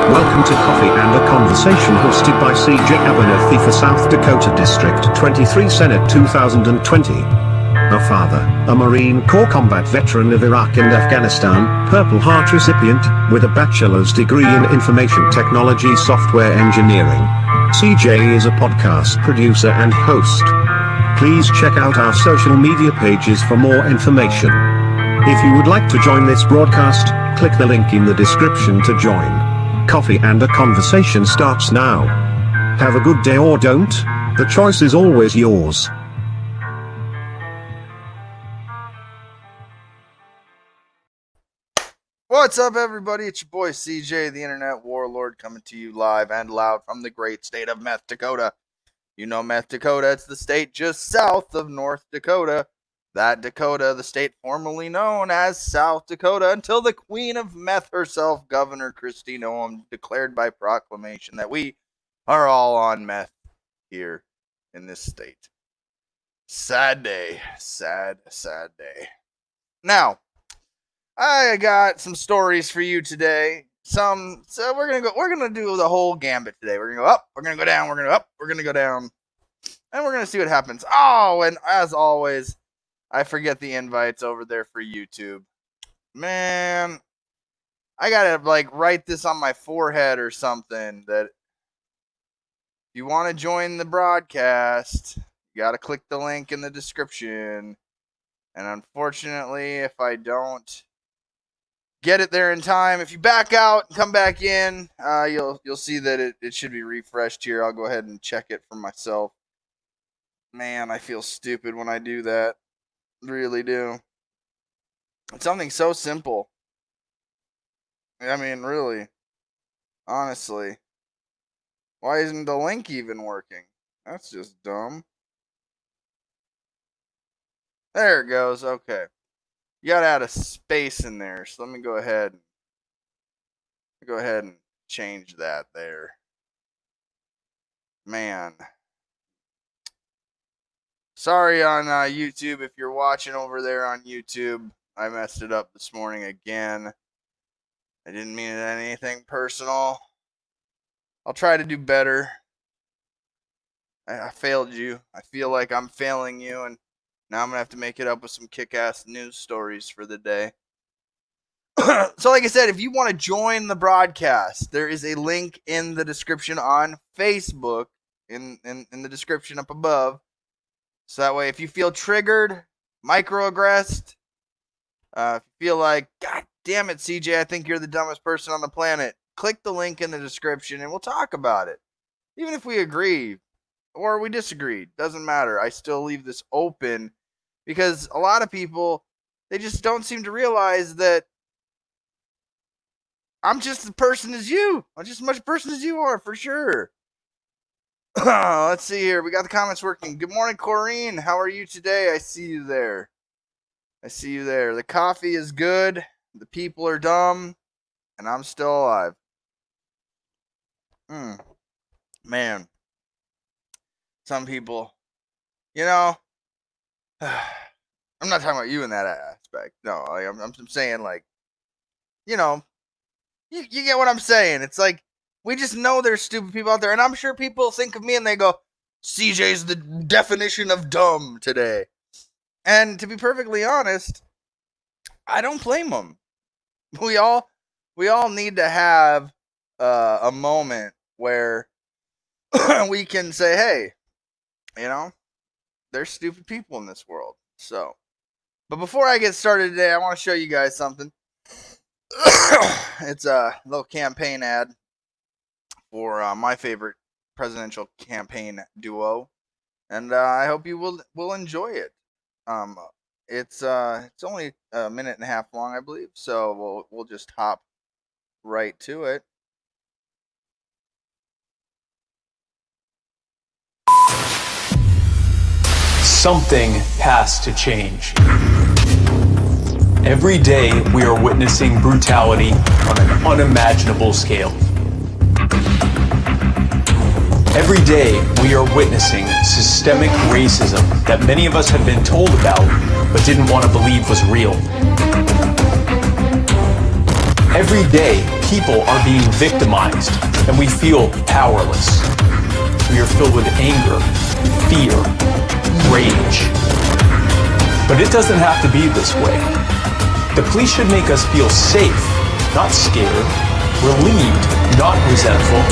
Welcome to Coffee and a Conversation hosted by CJ Abernathy for South Dakota District 23 Senate 2020. A father, a Marine Corps combat veteran of Iraq and Afghanistan, Purple Heart recipient, with a bachelor's degree in information technology software engineering. CJ is a podcast producer and host. Please check out our social media pages for more information. If you would like to join this broadcast, click the link in the description to join. Coffee and a Conversation starts now. Have a good day or don't, the choice is always yours. What's up, everybody? It's your boy CJ, the Internet Warlord, coming to you live and loud from the great state of Meth Dakota. You know Meth Dakota, it's the state just south of North Dakota. That Dakota, the state formerly known as South Dakota, until the Queen of Meth herself, Governor Kristi Noem, declared by proclamation that we are all on meth here in this state. Sad day. Sad day. Now, I got some stories for you today. So we're gonna do the whole gambit today. We're gonna go up, we're gonna go down, we're gonna go up, we're gonna go down, and we're gonna see what happens. Oh, and as always, I forget the invites over there for YouTube. Man, I gotta write this on my forehead or something, that if you want to join the broadcast, you gotta click the link in the description. And unfortunately, if I don't get it there in time, if you back out and come back in, you'll see that it should be refreshed here. I'll go ahead and check it for myself. Man, I feel stupid when I do that. Really do. It's something so simple. I mean, really. Honestly. Why isn't the link even working? That's just dumb. There it goes. Okay. You gotta add a space in there. So let me go ahead and change that there. Man. Sorry on YouTube if you're watching over there on YouTube. I messed it up this morning again. I didn't mean it anything personal. I'll try to do better. I failed you. I feel like I'm failing you, and now I'm going to have to make it up with some kick-ass news stories for the day. So like I said, if you want to join the broadcast, there is a link in the description on Facebook, in the description up above. So that way, if you feel triggered, microaggressed, if you feel like, God damn it, CJ, I think you're the dumbest person on the planet, click the link in the description and we'll talk about it. Even if we agree or we disagree, doesn't matter. I still leave this open because a lot of people, they just don't seem to realize that I'm just as person as you. I'm just as much a person as you are, for sure. Let's see here. We got the comments working. Good morning, Corrine. How are you today? I see you there. The coffee is good. The people are dumb. And I'm still alive. Man. Some people. I'm not talking about you in that aspect. No, I'm saying, you get what I'm saying. It's like, we just know there's stupid people out there. And I'm sure people think of me and they go, CJ's the definition of dumb today. And to be perfectly honest, I don't blame them. We all need to have a moment where we can say, hey, there's stupid people in this world. So, but before I get started today, I want to show you guys something. It's a little campaign ad for my favorite presidential campaign duo, and I hope you will enjoy it. It's only a minute and a half long, I believe, so we'll just hop right to it. Something has to change. Every day we are witnessing brutality on an unimaginable scale. Every day we are witnessing systemic racism that many of us have been told about but didn't want to believe was real. Every day, people are being victimized, and we feel powerless. We are filled with anger, fear, rage. But it doesn't have to be this way. The police should make us feel safe, not scared, relieved, not resentful.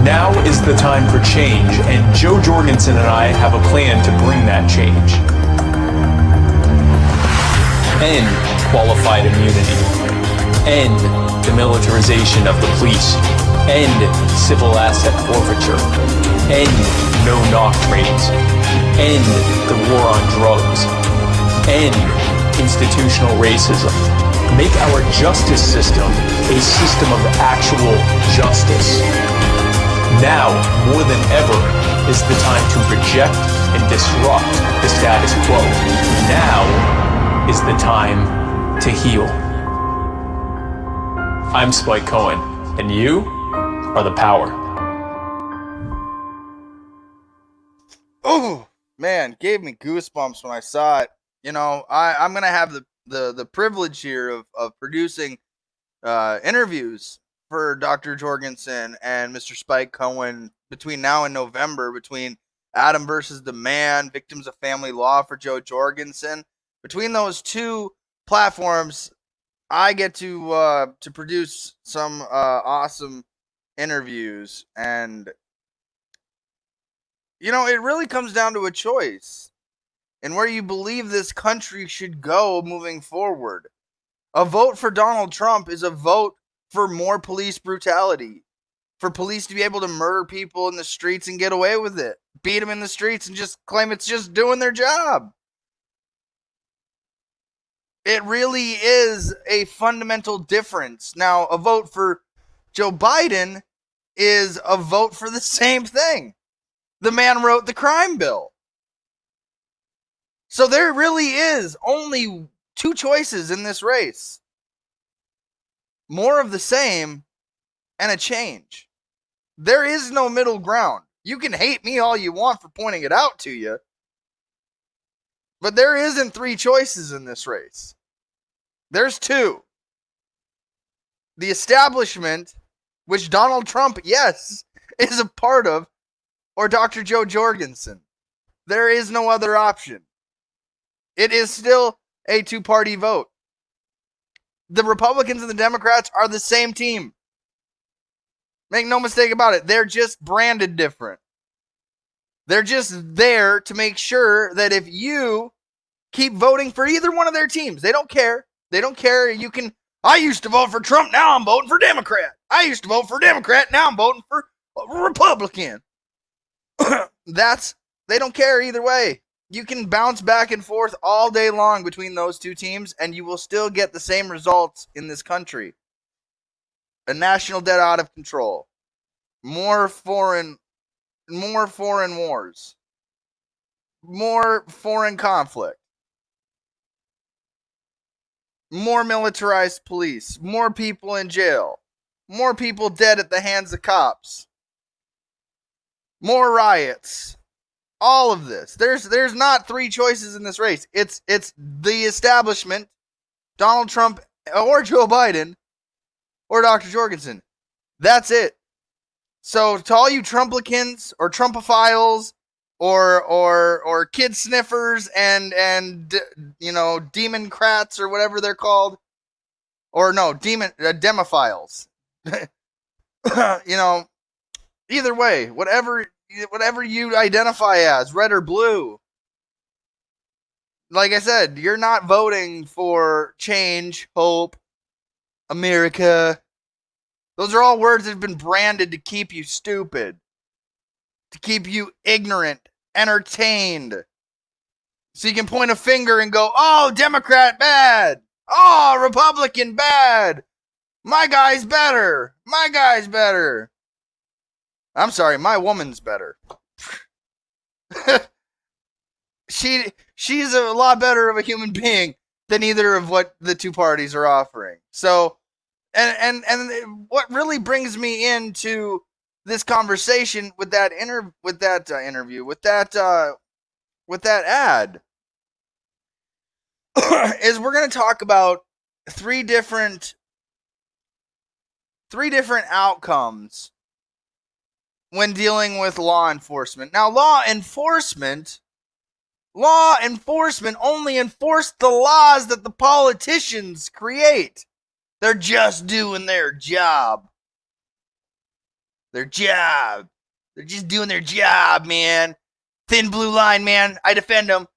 Now is the time for change, and Joe Jorgensen and I have a plan to bring that change. End qualified immunity. End the militarization of the police. End civil asset forfeiture. End no-knock raids. End the war on drugs. End institutional racism. Make our justice system a system of actual justice. Now, more than ever, is the time to reject and disrupt the status quo. Now is the time to heal. I'm Spike Cohen, and you are the power. Oh, man, gave me goosebumps when I saw it. You know, I'm going to have the privilege here of producing interviews for Dr. Jorgensen and Mr. Spike Cohen between now and November, between Adam versus the Man, Victims of Family Law for Joe Jorgensen. Between those two platforms, I get to produce some awesome interviews, and you know, it really comes down to a choice and where you believe this country should go moving forward. A vote for Donald Trump is a vote for more police brutality, for police to be able to murder people in the streets and get away with it, beat them in the streets and just claim it's just doing their job. It really is a fundamental difference. Now, a vote for Joe Biden is a vote for the same thing. The man wrote the crime bill. So there really is only two choices in this race. More of the same and a change. There is no middle ground. You can hate me all you want for pointing it out to you, but there isn't three choices in this race. There's two. The establishment, which Donald Trump, yes, is a part of, or Dr. Joe Jorgensen. There is no other option. It is still a two-party vote. The Republicans and the Democrats are the same team. Make no mistake about it. They're just branded different. They're just there to make sure that if you keep voting for either one of their teams, they don't care. They don't care. You can, I used to vote for Trump, now I'm voting for Democrat. I used to vote for Democrat, now I'm voting for Republican. They don't care either way. You can bounce back and forth all day long between those two teams, and you will still get the same results in this country. A national debt out of control. More foreign wars. More foreign conflict. More militarized police. More people in jail. More people dead at the hands of cops. More riots. All of this. There's not three choices in this race. It's the establishment, Donald Trump or Joe Biden or Dr. Jorgensen. That's it. So to all you Trumplicans or Trumpophiles or kid sniffers and you know, Democrats or whatever they're called, or no, Demophiles. You know, either way, whatever you identify as, red or blue. Like I said, you're not voting for change, hope, America. Those are all words that have been branded to keep you stupid, to keep you ignorant, entertained. So you can point a finger and go, oh, Democrat bad. Oh, Republican bad. My guy's better. My guy's better. I'm sorry, my woman's better. She's a lot better of a human being than either of what the two parties are offering. So, and what really brings me into this conversation with that interview, with that ad, is we're going to talk about three different outcomes when dealing with law enforcement. Now, law enforcement only enforce the laws that the politicians create. They're just doing their job. They're just doing their job, man. Thin blue line, man. I defend them.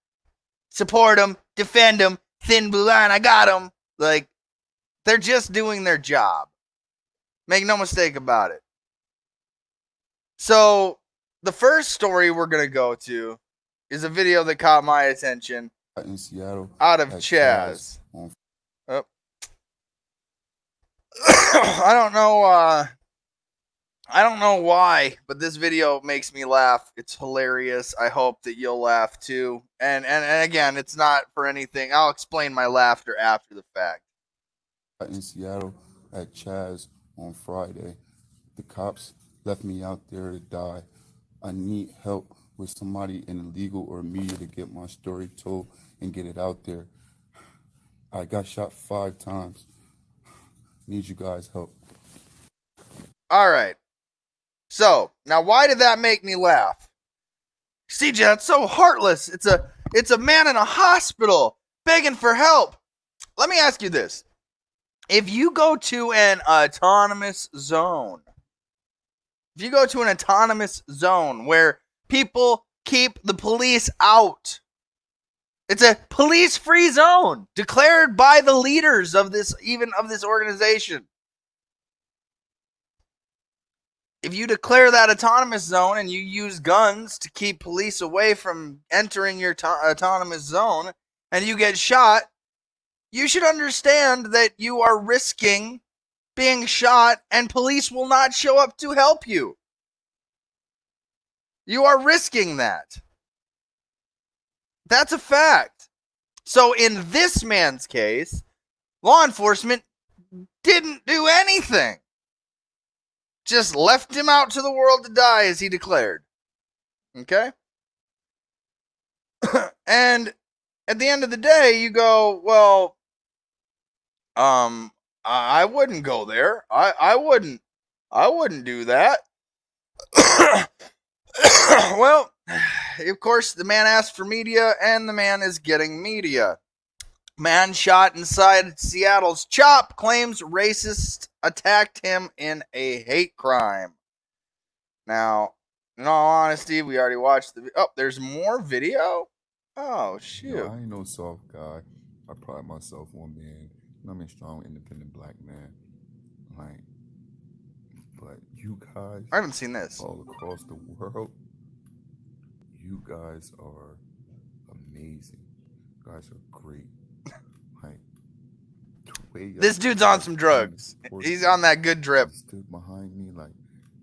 Support them. Defend them. Thin blue line. I got them. Like, they're just doing their job. Make no mistake about it. So, the first story we're going to go to is a video that caught my attention in Seattle out of Chaz. Oh. I don't know why, but this video makes me laugh. It's hilarious. I hope that you'll laugh too. And again, it's not for anything. I'll explain my laughter after the fact. In Seattle at Chaz on Friday, the cops left me out there to die. I need help with somebody in the legal or media to get my story told and get it out there. I got shot 5 times. Need you guys' help. All right. So, now why did that make me laugh? CJ, that's so heartless. It's a man in a hospital begging for help. Let me ask you this. If you go to an autonomous zone where people keep the police out, it's a police-free zone declared by the leaders of this organization. If you declare that autonomous zone and you use guns to keep police away from entering your autonomous zone and you get shot, you should understand that you are risking being shot and police will not show up to help you. You are risking that. That's a fact. So in this man's case, law enforcement didn't do anything. Just left him out to the world to die, as he declared. Okay? And at the end of the day, you go, well, I wouldn't go there. I wouldn't do that. Well, of course, the man asked for media, and the man is getting media. Man shot inside Seattle's CHOP claims racist attacked him in a hate crime. Now, in all honesty, we already watched the... Oh, there's more video? Oh, shoot. Yo, I ain't no soft guy. I pride myself on being, I'm a strong, independent black man. Like, but you guys... I haven't seen this. All across the world, you guys are amazing. You guys are great. Like, this dude's on some drugs. He's on that good drip. Stood behind me like,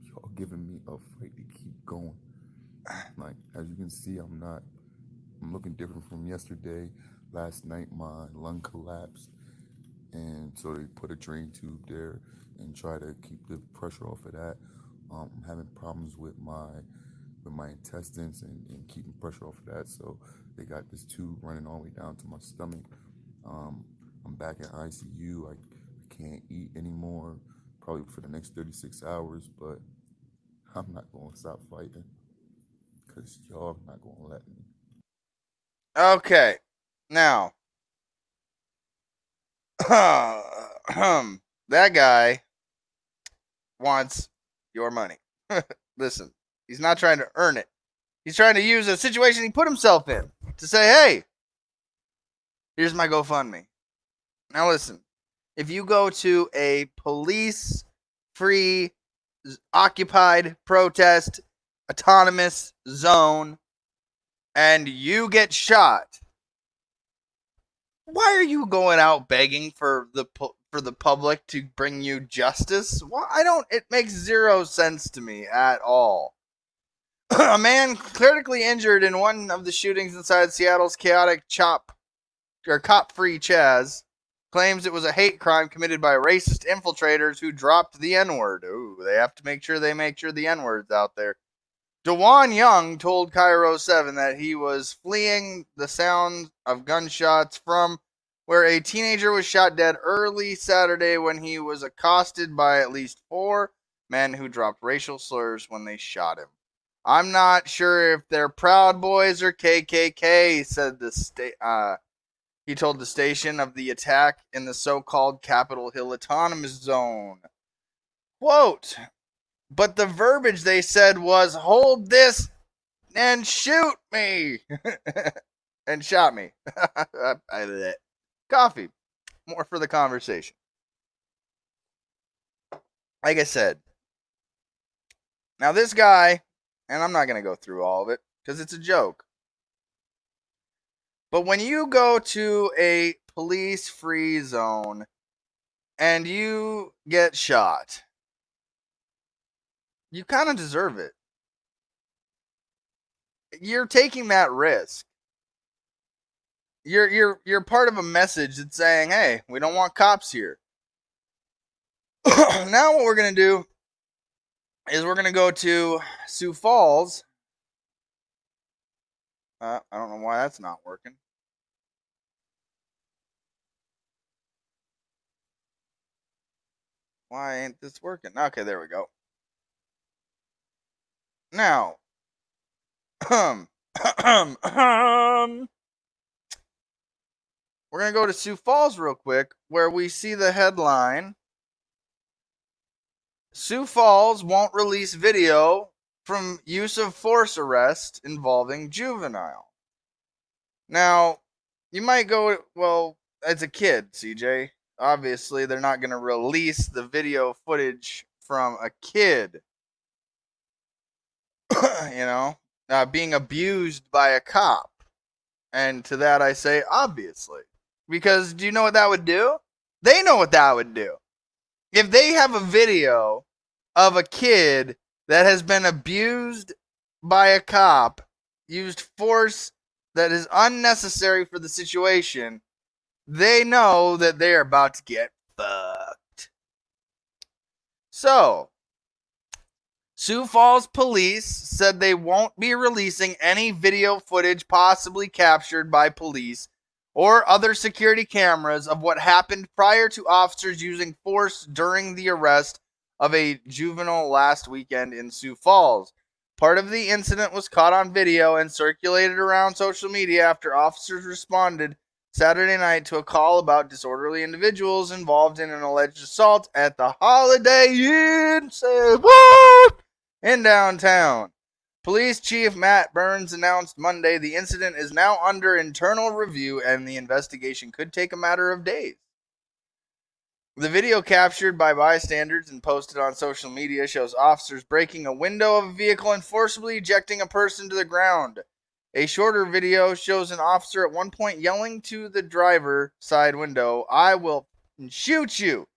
y'all giving me a fight to keep going. Like, as you can see, I'm looking different from yesterday. Last night, my lung collapsed, and so they put a drain tube there and try to keep the pressure off of that. I'm having problems with my intestines and keeping pressure off of that, so they got this tube running all the way down to my stomach. I'm back in ICU. I can't eat anymore, probably for the next 36 hours, but I'm not going to stop fighting because y'all not going to let me. Okay, now, that guy wants your money. Listen, he's not trying to earn it. He's trying to use a situation he put himself in to say, hey, here's my GoFundMe. Now listen, if you go to a police-free, occupied, protest, autonomous zone, and you get shot, why are you going out begging for the public to bring you justice? Well, it makes zero sense to me at all. A man critically injured in one of the shootings inside Seattle's chaotic cop-free Chaz claims it was a hate crime committed by racist infiltrators who dropped the N-word. Ooh, they have to make sure the N-word's out there. DeJuan Young told Cairo 7 that he was fleeing the sound of gunshots from where a teenager was shot dead early Saturday when he was accosted by at least 4 men who dropped racial slurs when they shot him. I'm not sure if they're Proud Boys or KKK, said he told the station of the attack in the so-called Capitol Hill Autonomous Zone. Quote, but the verbiage they said was, hold this and shoot me. And shot me. Coffee. More for the conversation. Like I said. Now this guy, and I'm not going to go through all of it because it's a joke. But when you go to a police-free zone and you get shot, you kind of deserve it. You're taking that risk. You're part of a message that's saying, hey, we don't want cops here. Now what we're going to do is we're going to go to Sioux Falls. I don't know why that's not working. Why ain't this working? Okay, there we go. Now, we're going to go to Sioux Falls real quick, where we see the headline, Sioux Falls won't release video from use of force arrest involving juvenile. Now, you might go, well, as a kid, CJ, obviously they're not going to release the video footage from a kid, being abused by a cop. And to that I say, obviously. Because do you know what that would do? They know what that would do. If they have a video of a kid that has been abused by a cop, used force that is unnecessary for the situation, they know that they're about to get fucked. So, Sioux Falls police said they won't be releasing any video footage possibly captured by police or other security cameras of what happened prior to officers using force during the arrest of a juvenile last weekend in Sioux Falls. Part of the incident was caught on video and circulated around social media after officers responded Saturday night to a call about disorderly individuals involved in an alleged assault at the Holiday Inn in downtown. Police Chief Matt Burns announced Monday the incident is now under internal review and the investigation could take a matter of days. The video captured by bystanders and posted on social media shows officers breaking a window of a vehicle and forcibly ejecting a person to the ground. A shorter video shows an officer at one point yelling to the driver side window, "I will shoot you!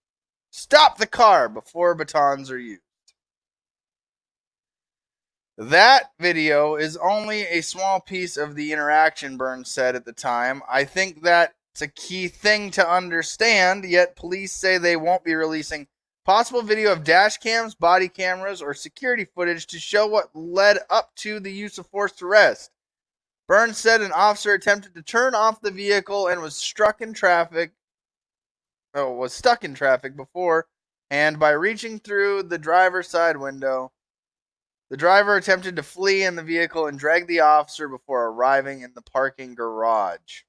Stop the car!" before batons are used. That video is only a small piece of the interaction, Burns said at the time. I think that's a key thing to understand, yet police say they won't be releasing possible video of dash cams, body cameras, or security footage to show what led up to the use of forced arrest. Burns said an officer attempted to turn off the vehicle and was stuck in traffic before, and by reaching through the driver's side window, the driver attempted to flee in the vehicle and drag the officer before arriving in the parking garage.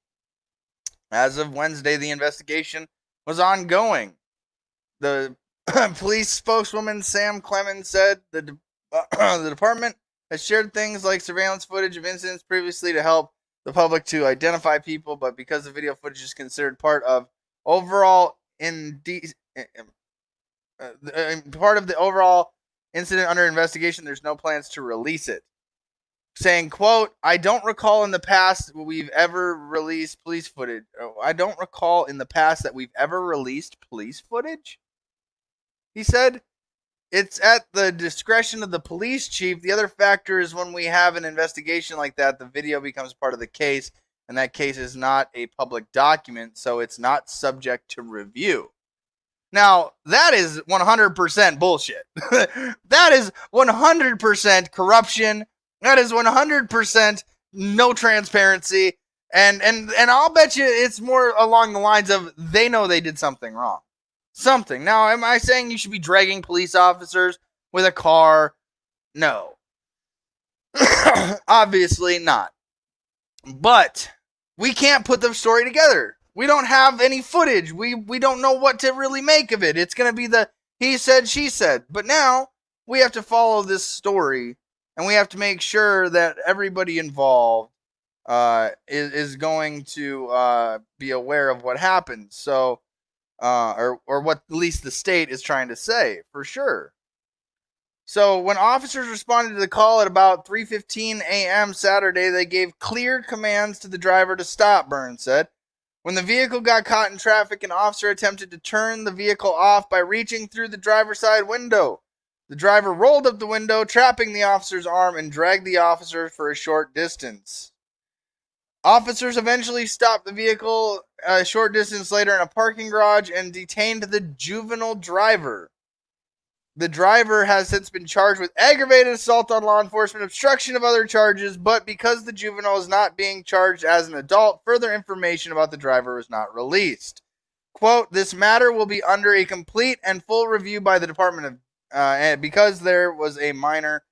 As of Wednesday, the investigation was ongoing. The police spokeswoman Sam Clemens said the department has shared things like surveillance footage of incidents previously to help the public to identify people, but because the video footage is considered part of the overall incident under investigation, there's no plans to release it. Saying, quote, I don't recall in the past we've ever released police footage. I don't recall in the past that we've ever released police footage. He said, it's at the discretion of the police chief. The other factor is when we have an investigation like that, the video becomes part of the case, and that case is not a public document, so it's not subject to review. Now, that is 100% bullshit. That is 100% corruption. That is 100% no transparency. And I'll bet you it's more along the lines of they know they did something wrong. Something. Now, am I saying you should be dragging police officers with a car? No. Obviously not. But we can't put the story together. We don't have any footage. We don't know what to really make of it. It's going to be the he said, she said. But now we have to follow this story, and we have to make sure that everybody involved is going to be aware of what happened. So, or what at least the state is trying to say, for sure. So when officers responded to the call at about 3:15 a.m. Saturday, they gave clear commands to the driver to stop, Burns said. When the vehicle got caught in traffic, an officer attempted to turn the vehicle off by reaching through the driver's side window. The driver rolled up the window, trapping the officer's arm, and dragged the officer for a short distance. Officers eventually stopped the vehicle a short distance later in a parking garage and detained the juvenile driver. The driver has since been charged with aggravated assault on law enforcement, obstruction of other charges, but because the juvenile is not being charged as an adult, further information about the driver was not released. Quote, this matter will be under a complete and full review by the Department of, and because there was a minor,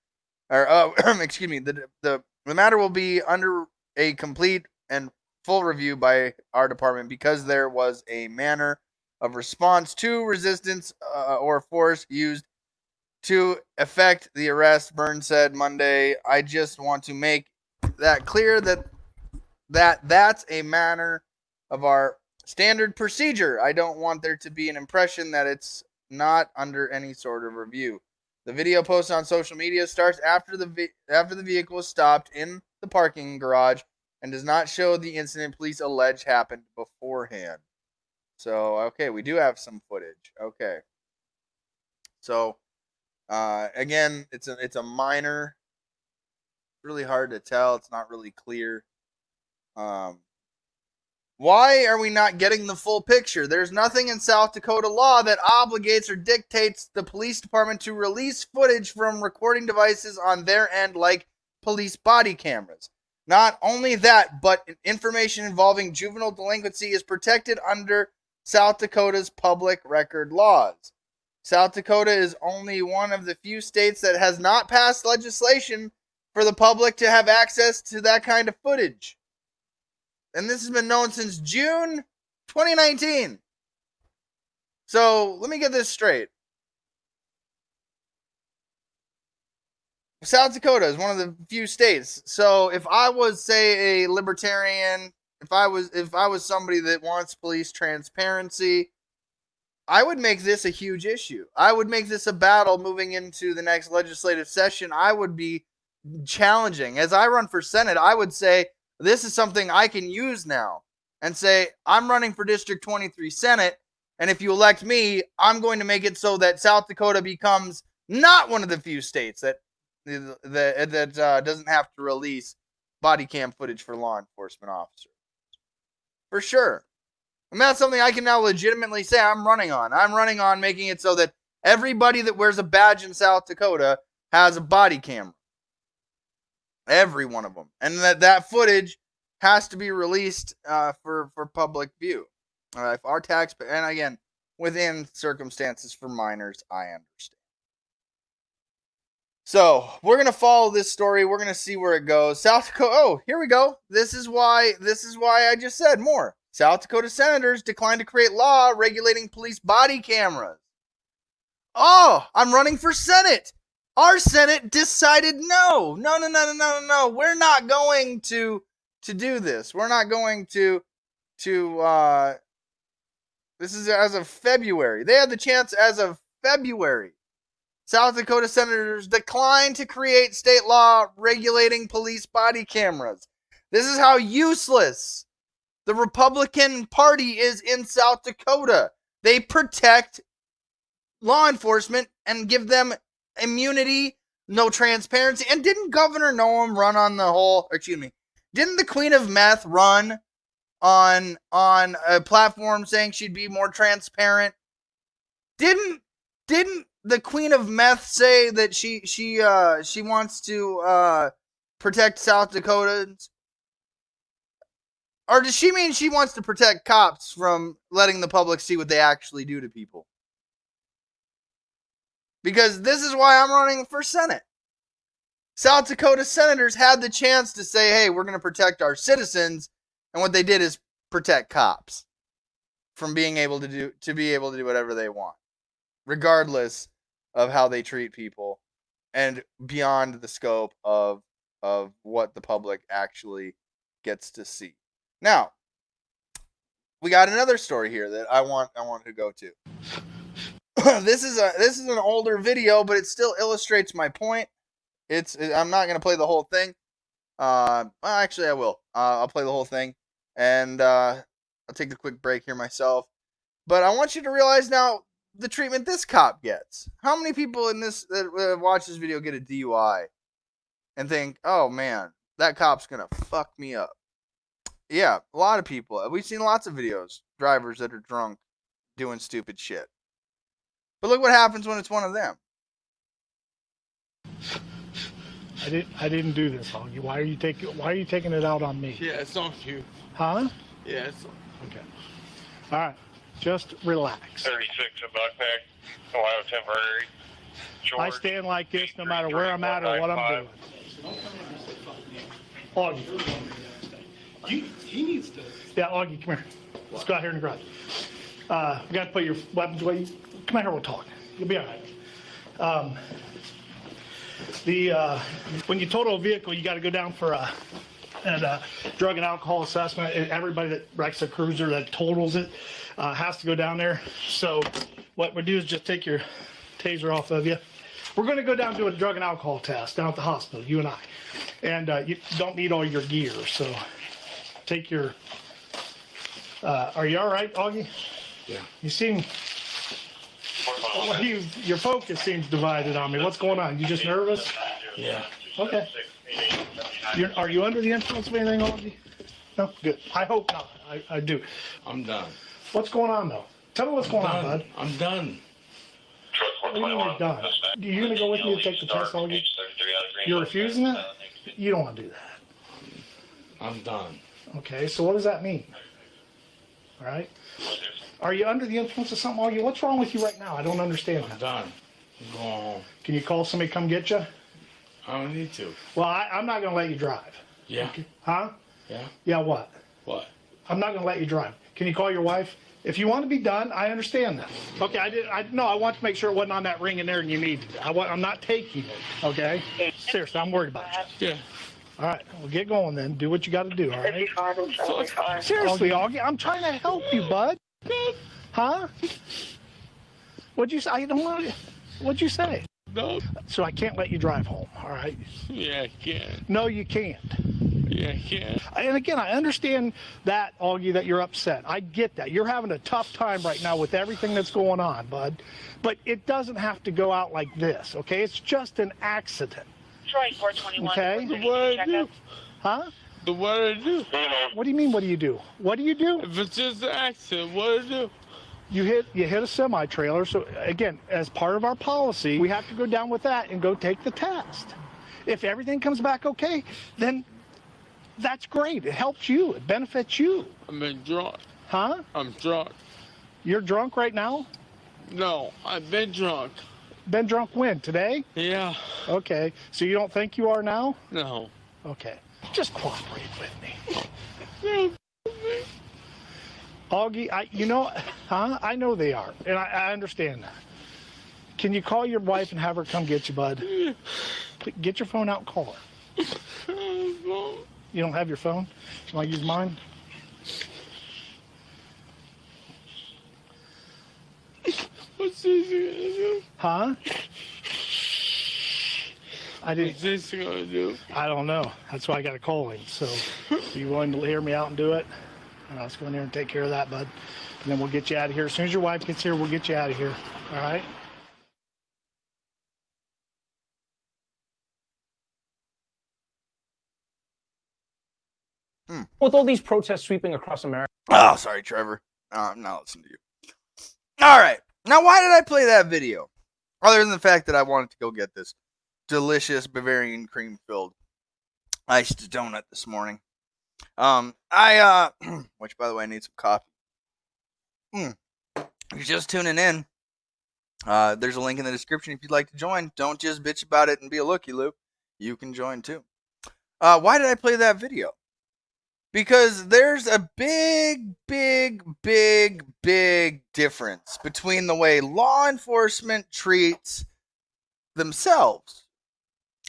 or, excuse me, the matter will be under a complete and full review by our department because there was a manner of response to resistance or force used to effect the arrest, Burns said Monday. I just want to make that clear that's a manner of our standard procedure. I don't want there to be an impression that it's not under any sort of review. The video posted on social media starts after the vehicle was stopped in the parking garage and does not show the incident police allege happened beforehand. So, okay, we do have some footage. Okay. So, again, it's a minor. Really hard to tell. It's not really clear. Why are we not getting the full picture? There's nothing in South Dakota law that obligates or dictates the police department to release footage from recording devices on their end like police body cameras. Not only that, but information involving juvenile delinquency is protected under South Dakota's public record laws. South Dakota is only one of the few states that has not passed legislation for the public to have access to that kind of footage. And this has been known since June 2019. So let me get this straight. South Dakota is one of the few states. So if I was, say, a libertarian, if I was somebody that wants police transparency, I would make this a huge issue. I would make this a battle moving into the next legislative session. I would be challenging. As I run for Senate, I would say, this is something I can use now and say, I'm running for District 23 Senate, and if you elect me, I'm going to make it so that South Dakota becomes not one of the few states that doesn't have to release body cam footage for law enforcement officers. For sure. And that's something I can now legitimately say I'm running on. I'm running on making it so that everybody that wears a badge in South Dakota has a body camera. Every one of them. And that footage has to be released for public view. If our taxpayer, and again, within circumstances for minors, I understand. So, we're going to follow this story. We're going to see where it goes. South Dakota, oh, here we go. This is why I just said more. South Dakota senators declined to create law regulating police body cameras. Oh, I'm running for Senate. Our Senate decided no. We're not going to do this. We're not going to this is as of February. They had the chance as of February. South Dakota senators declined to create state law regulating police body cameras. This is how useless the Republican Party is in South Dakota. They protect law enforcement and give them immunity, no transparency. And didn't Governor Noem run on the whole, didn't the Queen of Meth run on a platform saying she'd be more transparent? Didn't the Queen of Meth say that she wants to protect South Dakotans? Or does she mean she wants to protect cops from letting the public see what they actually do to people? Because this is why I'm running for Senate. South Dakota senators had the chance to say, hey, we're going to protect our citizens. And what they did is protect cops from being able to do whatever they want, regardless of how they treat people and beyond the scope of what the public actually gets to see. Now, we got another story here that I want to go to. This is an older video, but it still illustrates my point. I'm not going to play the whole thing. Well, actually, I will. I'll play the whole thing, and I'll take a quick break here myself. But I want you to realize now the treatment this cop gets. How many people in this that watch this video get a DUI and think, "Oh man, that cop's gonna fuck me up"? Yeah, a lot of people. We've seen lots of videos, drivers that are drunk doing stupid shit. But look what happens when it's one of them. I didn't do this on you. Why are you taking it out on me? Yeah, it's on you. Huh? Yeah, it's Okay. All right. Just relax. 36 in Buckpack, Ohio temporary. I stand like this no matter where I'm at or what I'm doing. Augie. he needs to. Yeah, Augie, come here. Let's go out here in the garage. You got to put your weapons away. Come out here, we'll talk. You'll be all right. When you total a vehicle, you got to go down for a drug and alcohol assessment. And everybody that wrecks a cruiser that totals it has to go down there. So what we do is just take your taser off of you. We're going to go down and do a drug and alcohol test down at the hospital, you and I. And you don't need all your gear, so take your... are you all right, Augie? Yeah. You seem... your focus seems divided on me. What's going on? You just nervous? Yeah. Okay. Are you under the influence of anything, Augie? No? Good. I hope not. I do. I'm done. What's going on, though? Tell me what's going on, bud. I'm done. What do you mean you're done? Are you going to go with me to take the test, Augie? You're refusing it? You don't want to do that. I'm done. Okay, so what does that mean? All right? Are you under the influence of something, Augie? What's wrong with you right now? I don't understand I'm that. done. I'm going home. Can you call somebody to come get you? I don't need to. Well, I'm not going to let you drive. Yeah. Okay. Huh? Yeah. Yeah, what? What? I'm not going to let you drive. Can you call your wife? If you want to be done, I understand that. Okay, I want to make sure it wasn't on that ring in there and you needed it. I'm not taking it, okay? Seriously, I'm worried about you. Yeah. All right, well, get going then. Do what you got to do, all right? Seriously, Augie, I'm trying to help you, bud. Huh? What'd you say? I don't want to... What'd you say? No. So I can't let you drive home, all right? Yeah, I can. No, you can't. Yeah, I can. And again, I understand that, Augie, that you're upset. I get that. You're having a tough time right now with everything that's going on, bud. But it doesn't have to go out like this, okay? It's just an accident. Troy 421. Okay? What I do? Huh? But what I do? What do you mean, what do you do? What do you do? If it's just an accident, what I do? You hit a semi-trailer. So again, as part of our policy, we have to go down with that and go take the test. If everything comes back okay, then that's great. It helps you. It benefits you. I'm drunk. Huh? I'm drunk. You're drunk right now? No, I've been drunk. Been drunk when? Today? Yeah. Okay. So you don't think you are now? No. Okay. Just cooperate with me. Augie, I know they are, and I understand that. Can you call your wife and have her come get you, bud? Get your phone out and call her. You don't have your phone? Can I use mine? What's this gonna do? Huh? What's this gonna do? I don't know. That's why I got to call him. So, are you willing to hear me out and do it? And let's go in there and take care of that, bud. And then we'll get you out of here. As soon as your wife gets here, we'll get you out of here. All right? With all these protests sweeping across America. Oh, sorry, Trevor. I'm not listening to you. All right. Now, why did I play that video? Other than the fact that I wanted to go get this delicious Bavarian cream-filled iced donut this morning. Which by the way, I need some coffee. If you're just tuning in, there's a link in the description if you'd like to join. Don't just bitch about it and be a looky-loo. You can join too. Why did I play that video? Because there's a big difference between the way law enforcement treats themselves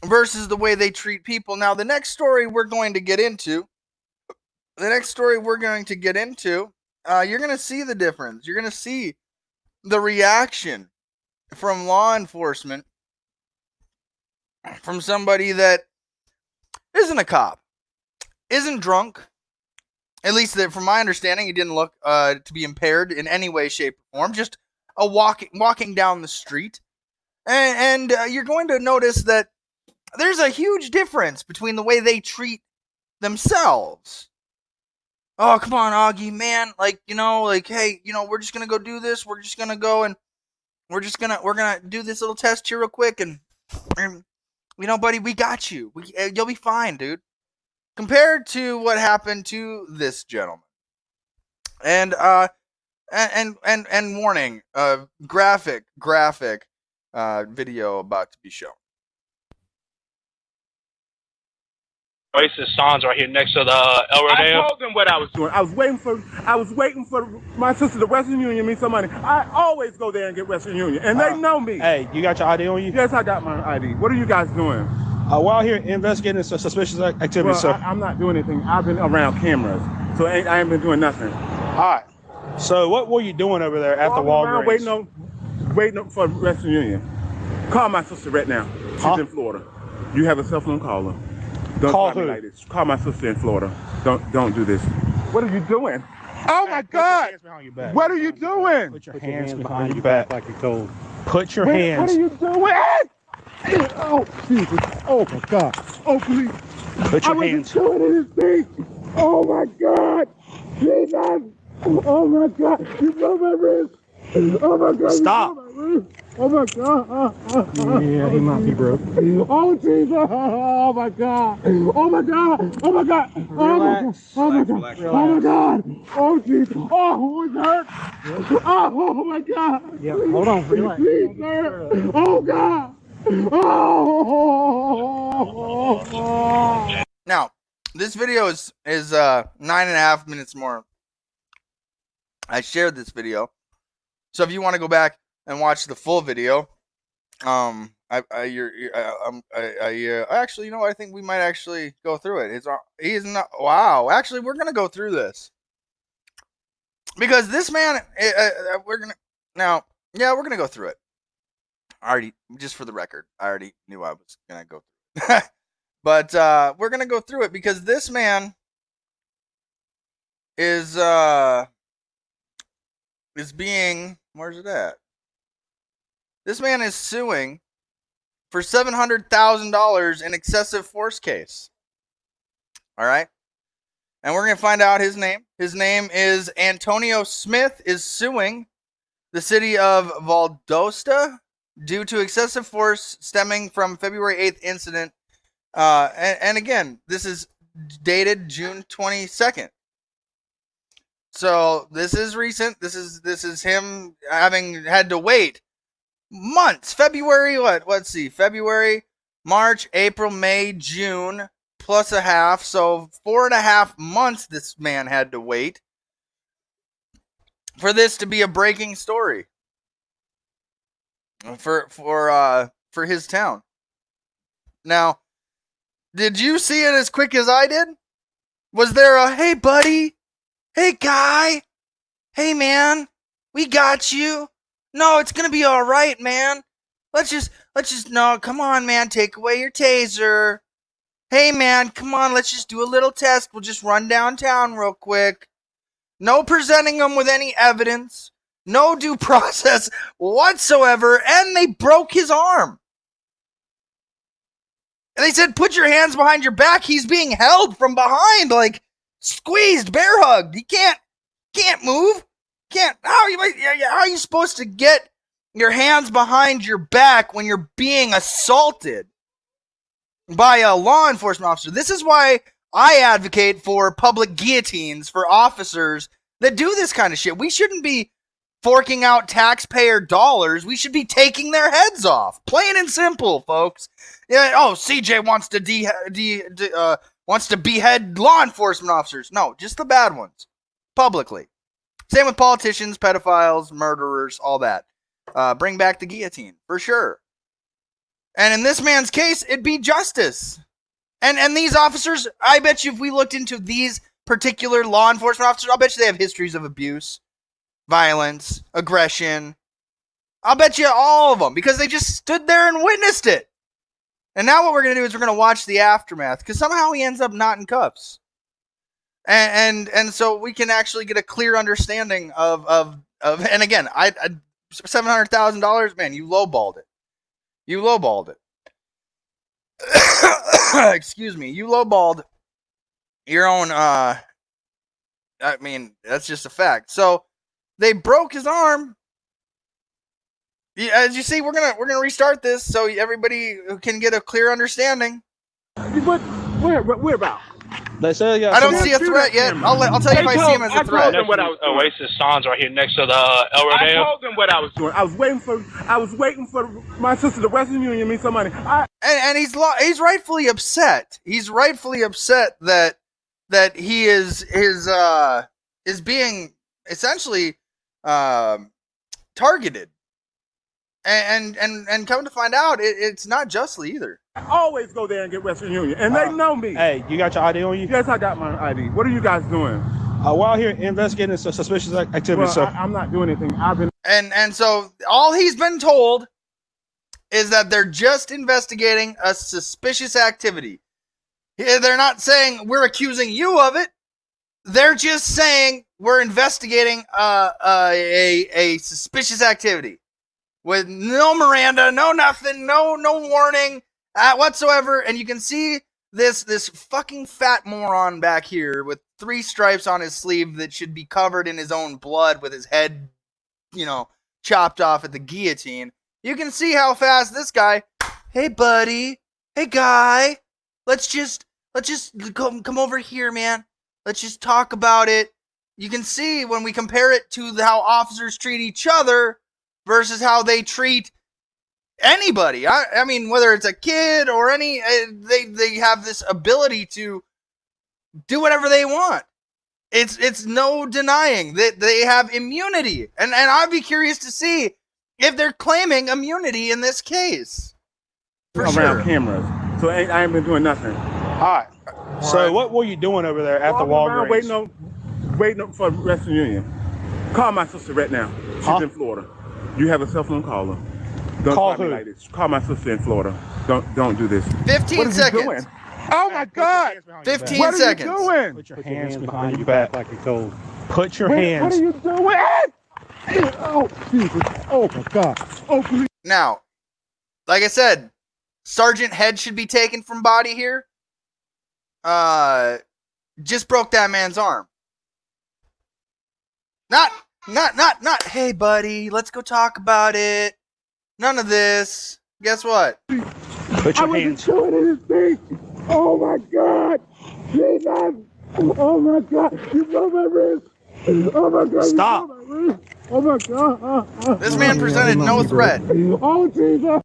versus the way they treat people. Now, the next story we're going to get into, you're going to see the difference. You're going to see the reaction from law enforcement from somebody that isn't a cop, isn't drunk. At least from my understanding, he didn't look to be impaired in any way, shape, or form. Just a walking down the street. And you're going to notice that there's a huge difference between the way they treat themselves. Oh, come on, Augie, man. Like, hey, we're just going to go do this. We're just going to go and we're going to do this little test here real quick. And buddy, we got you. You'll be fine, dude. Compared to what happened to this gentleman. And warning, graphic video about to be shown. Oasis Sands right here next to the El Rodeo. I told them what I was doing. I was waiting for my sister to Western Union me some money. I always go there and get Western Union, and they know me. Hey, you got your ID on you? Yes, I got my ID. What are you guys doing? We're out here investigating suspicious activity, Well, sir. I'm not doing anything. I've been around cameras, so I ain't been doing nothing. All right. So what were you doing over there at the Walgreens? Waiting for Western Union. Call my sister right now. She's in Florida. You have a cell phone, call her. Don't Call try me who? like this. Call my sister in Florida. Don't do this. What are you doing? Oh my God! What are you doing? Put your hands behind your back like you're told. Put your hands. What are you doing? Oh Jesus! Oh my God! Oh please! Put your hands. Doing anything. Oh my God! Jesus! Oh my God! You broke my wrist! Oh my God! Stop! Oh my God! Yeah, he might be broke. Oh Jesus! Oh my God! Oh my God! Oh my God! Relax. Oh my God! Oh my God! Oh Jesus! Oh, it hurts! Oh my God! Yeah, hold on. Relax. Please, sir! Oh God! Oh! Now, this video is 9.5 minutes more. I shared this video, so if you want to go back and watch the full video, actually, I think we might actually go through it. He's not. Wow, actually, we're gonna go through this because this man, we're gonna go through it. Already, just for the record, I already knew I was gonna go through it. But we're gonna go through it because this man is being, where's it at? This man is suing for $700,000 in excessive force case. All right, and we're gonna find out his name. His name is Antonio Smith. Is suing the city of Valdosta due to excessive force stemming from February 8th incident. And again, this is dated June 22nd. So this is recent. This is him having had to wait months. February, let's see. February, March, April, May, June, plus a half. So 4.5 months this man had to wait for this to be a breaking story. For his town. Now, did you see it as quick as I did? Was there a, hey buddy, hey guy, hey man, we got you. No, it's gonna be all right, man. Let's just no, come on, man, take away your taser. Hey man, come on, let's just do a little test. We'll just run downtown real quick. No presenting them with any evidence. No due process whatsoever, and they broke his arm. And they said, put your hands behind your back. He's being held from behind, like squeezed, bear hugged. He can't move. How are you supposed to get your hands behind your back when you're being assaulted by a law enforcement officer? This is why I advocate for public guillotines for officers that do this kind of shit. We shouldn't be forking out taxpayer dollars. We should be taking their heads off. Plain and simple, folks. Yeah. Oh, CJ wants to wants to behead law enforcement officers. No, just the bad ones, publicly. Same with politicians, pedophiles, murderers, all that. Bring back the guillotine for sure. And in this man's case, it'd be justice. And these officers, I bet you if we looked into these particular law enforcement officers, I'll bet you they have histories of abuse, violence, aggression. I'll bet you all of them, because they just stood there and witnessed it. And now what we're going to do is we're going to watch the aftermath, because somehow he ends up not in cuffs. And so we can actually get a clear understanding of and again, I $700,000, man, you lowballed it. You lowballed it. Excuse me. You lowballed your own, I mean, that's just a fact. So they broke his arm. As you see, we're gonna restart this so everybody can get a clear understanding. What? Where about? They say I don't see a threat yet. I'll tell you if I see him as a threat. What I was doing. Oasis Sands right here next to the El I Rodeo. told them what I was doing. I was waiting for my sister, the Western Union, me some money. And he's rightfully upset. He's rightfully upset that he is being essentially targeted. And come to find out, it's not justly either. I always go there and get Western Union, and they know me. Hey, you got your ID on you? Yes, I got my ID. What are you guys doing? We're out here investigating suspicious activity. Well, I'm not doing anything. I've been. And so all he's been told is that they're just investigating a suspicious activity. They're not saying we're accusing you of it. They're just saying we're investigating a suspicious activity with no Miranda, no nothing, no warning whatsoever. And you can see this fucking fat moron back here with 3 stripes on his sleeve that should be covered in his own blood with his head, chopped off at the guillotine. You can see how fast this guy, hey buddy, hey guy, let's just come over here, man. Let's just talk about it. You can see when we compare it to how officers treat each other versus how they treat anybody. I mean, whether it's a kid or any, they have this ability to do whatever they want. It's no denying that they have immunity. And I'd be curious to see if they're claiming immunity in this case. For around sure. cameras, so I ain't been doing nothing. All right. So what were you doing over there at the Walgreens? Waiting for Western Union. Call my sister right now. She's in Florida. You have a cell phone, call her. Don't call me who? like this. Call my sister in Florida. Don't do this. 15 what are seconds. You doing? Oh my God! 15 what seconds. What are you doing? Put your hands behind your back like you told. Put your hands. What are you doing? Oh, Jesus. Oh my God. Oh, please. Now, like I said, Sergeant Head should be taken from body here. Just broke that man's arm. Not, hey buddy, let's go talk about it. None of this. Guess what? Put your hands. Doing anything. Oh my God. Jesus. Oh my God. You broke my wrist. Oh my God. Stop. You broke my wrist. Oh my God. This man presented no threat. Oh Jesus.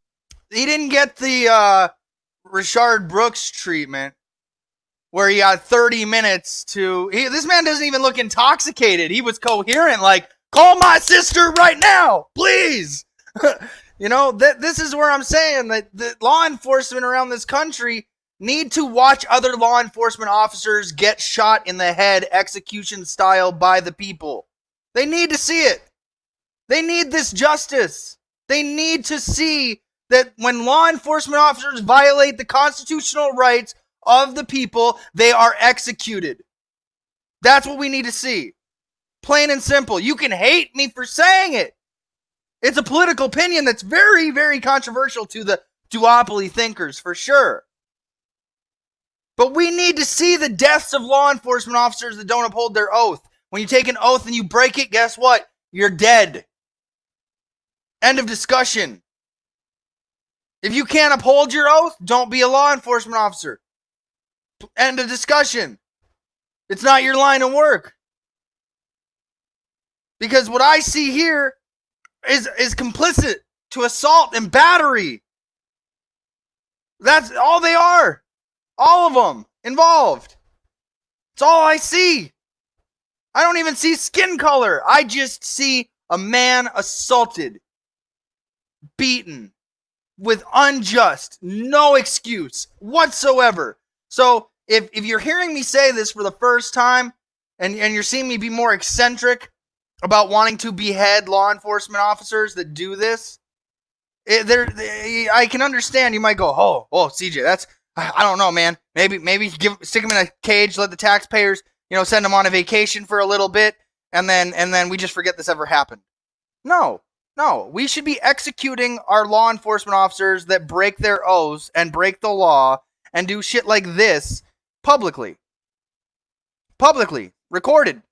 He didn't get the Rayshard Brooks treatment where he got 30 minutes to... This man doesn't even look intoxicated. He was coherent, like, call my sister right now, please. This is where I'm saying that the law enforcement around this country need to watch other law enforcement officers get shot in the head execution style by the people. They need to see it. They need this justice. They need to see that when law enforcement officers violate the constitutional rights of the people, they are executed. That's what we need to see. Plain and simple. You can hate me for saying it. It's a political opinion that's very, very controversial to the duopoly thinkers, for sure. But we need to see the deaths of law enforcement officers that don't uphold their oath. When you take an oath and you break it, guess what? You're dead. End of discussion. If you can't uphold your oath, don't be a law enforcement officer. End of discussion. It's not your line of work. Because what I see here is complicit to assault and battery. That's all they are. All of them involved. It's all I see. I don't even see skin color. I just see a man assaulted, beaten, with unjust, no excuse whatsoever. So if you're hearing me say this for the first time, and you're seeing me be more eccentric about wanting to behead law enforcement officers that do this, I can understand. You might go, oh, CJ, that's, I don't know, man. Maybe stick him in a cage, let the taxpayers, send him on a vacation for a little bit, and then we just forget this ever happened. No, we should be executing our law enforcement officers that break their oaths and break the law and do shit like this publicly, recorded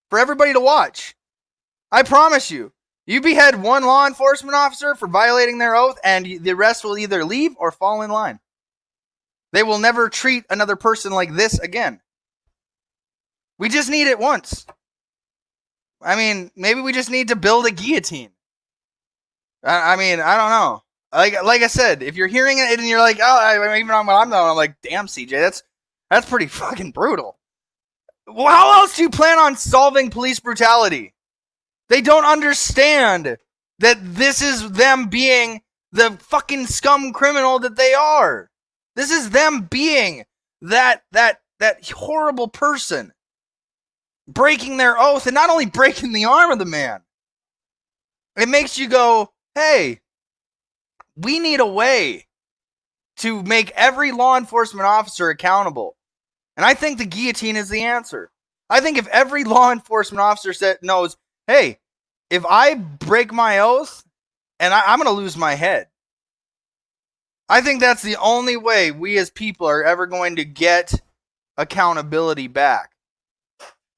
for everybody to watch. I promise you, you behead one law enforcement officer for violating their oath, and the rest will either leave or fall in line. They will never treat another person like this again. We just need it once. I mean, maybe we just need to build a guillotine. I mean, I don't know. Like I said, if you're hearing it and you're like, oh, even on what I'm doing, I'm like, damn, CJ, that's pretty fucking brutal. Well, how else do you plan on solving police brutality? They don't understand that this is them being the fucking scum criminal that they are. This is them being that horrible person, breaking their oath, and not only breaking the arm of the man. It makes you go, hey, we need a way to make every law enforcement officer accountable. And I think the guillotine is the answer. I think if every law enforcement officer knows, hey, if I break my oath, and I'm going to lose my head. I think that's the only way we as people are ever going to get accountability back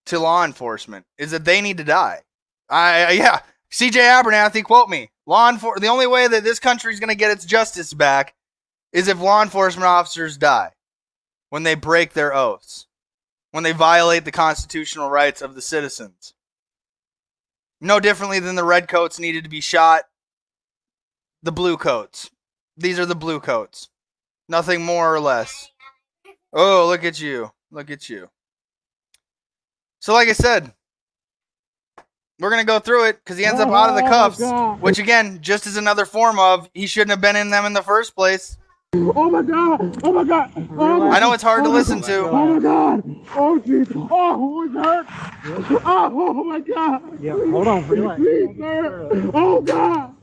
to law enforcement, is that they need to die. Yeah, CJ Abernathy, quote me. The only way that this country is going to get its justice back is if law enforcement officers die when they break their oaths, when they violate the constitutional rights of the citizens. No differently than the red coats needed to be shot, the blue coats. These are the blue coats. Nothing more or less. Oh, look at you. Look at you. So like I said, we're going to go through it because he ends up out of the cuffs, which again, just is another form of he shouldn't have been in them in the first place. Oh my God! Oh my God! I know it's hard to listen to. Oh my God! Oh jeez! Oh, it hurts! Oh my God! Yeah, hold on, relax. Please, sir! Oh God!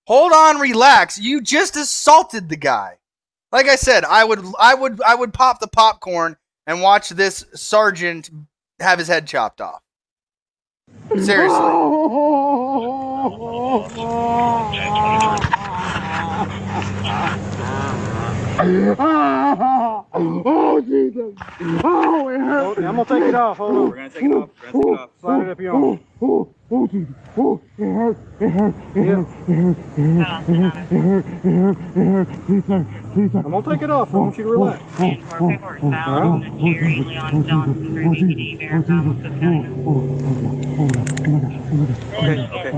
Hold on, relax. You just assaulted the guy. Like I said, I would pop the popcorn and watch this sergeant have his head chopped off. Seriously. Oh Jesus! Oh, it hurts! I'm gonna take it off. Hold on. We're gonna take it off. Slide it up your arm. Oh Jesus! Oh, it hurts! It hurts! It hurts! It hurts! It hurts! It hurts! Please, sir! Please, sir! I'm gonna take it off. I want you to relax.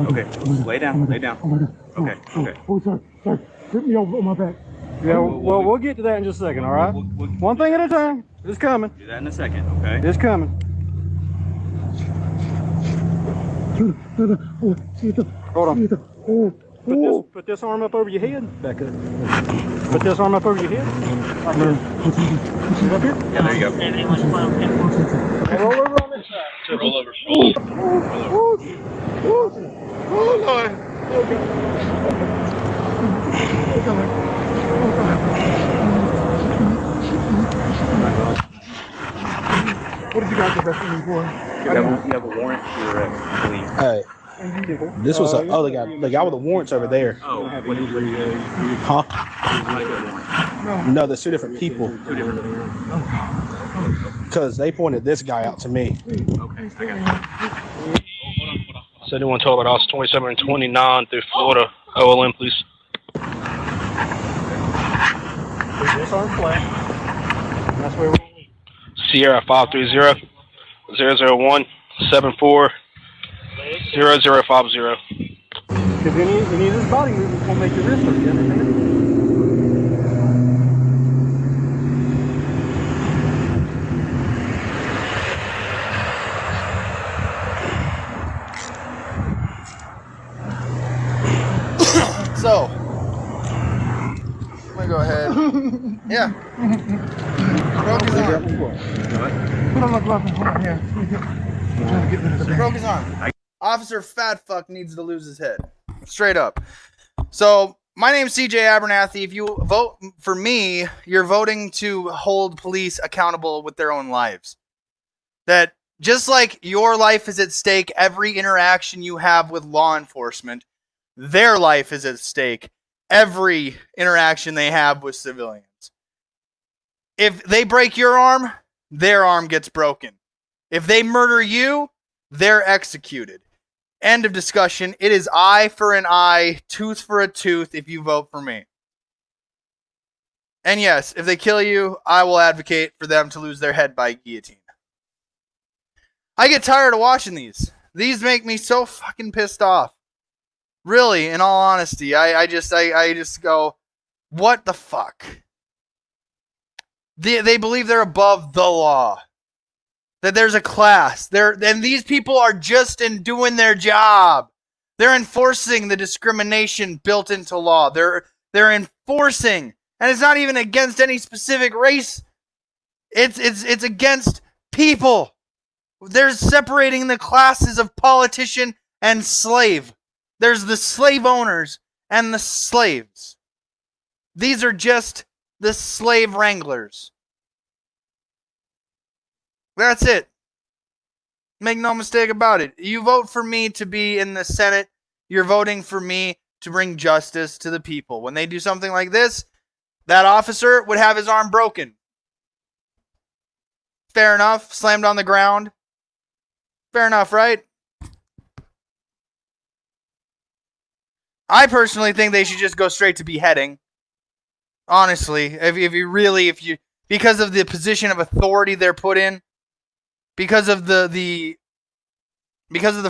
Okay. Lay down. Okay. Oh, sir! Put me over on my back. Yeah, well, we'll get to that in just a second, all right? One thing at a time. It's coming. Do that in a second, okay? It's coming. Hold on. Put this arm up over your head. Back up. Put this arm up over your head. Right there. Up here. Yeah, there you go. Okay, roll over on this side. So roll over. Oh Lord! Oh God! What did you guys arrest me for? You have a warrant to arrest, please. Hey, this was the other guy. The guy with the warrants over there. Oh, what did you Huh? No, there's two different people. Because they pointed this guy out to me. Okay, I got you. 7112 at House 27 and 29 through Florida. OLM, please. Put this arm flat. That's where we're going. Sierra 530 001 74 0050. Because any of this body movement will make your wrist hurt. You understand? So, I'm gonna go ahead. Yeah. Broke his arm. Put on my glove and hold on here. Broke his arm. Officer Fat Fuck needs to lose his head. Straight up. So, my name's CJ Abernathy. If you vote for me, you're voting to hold police accountable with their own lives. That just like your life is at stake, every interaction you have with law enforcement, their life is at stake. Every interaction they have with civilians. If they break your arm, their arm gets broken. If they murder you, they're executed. End of discussion. It is eye for an eye, tooth for a tooth if you vote for me. And yes, if they kill you, I will advocate for them to lose their head by guillotine. I get tired of watching these. These make me so fucking pissed off. Really, in all honesty, I just go, what the fuck? They believe they're above the law. That there's a class. And these people are just doing their job. They're enforcing the discrimination built into law. They're enforcing, and it's not even against any specific race. It's against people. They're separating the classes of politician and slave. There's the slave owners and the slaves. These are just the slave wranglers. That's it. Make no mistake about it. You vote for me to be in the Senate. You're voting for me to bring justice to the people. When they do something like this, that officer would have his arm broken. Fair enough. Slammed on the ground. Fair enough, right? I personally think they should just go straight to beheading. Honestly, if you because of the position of authority they're put in, because of the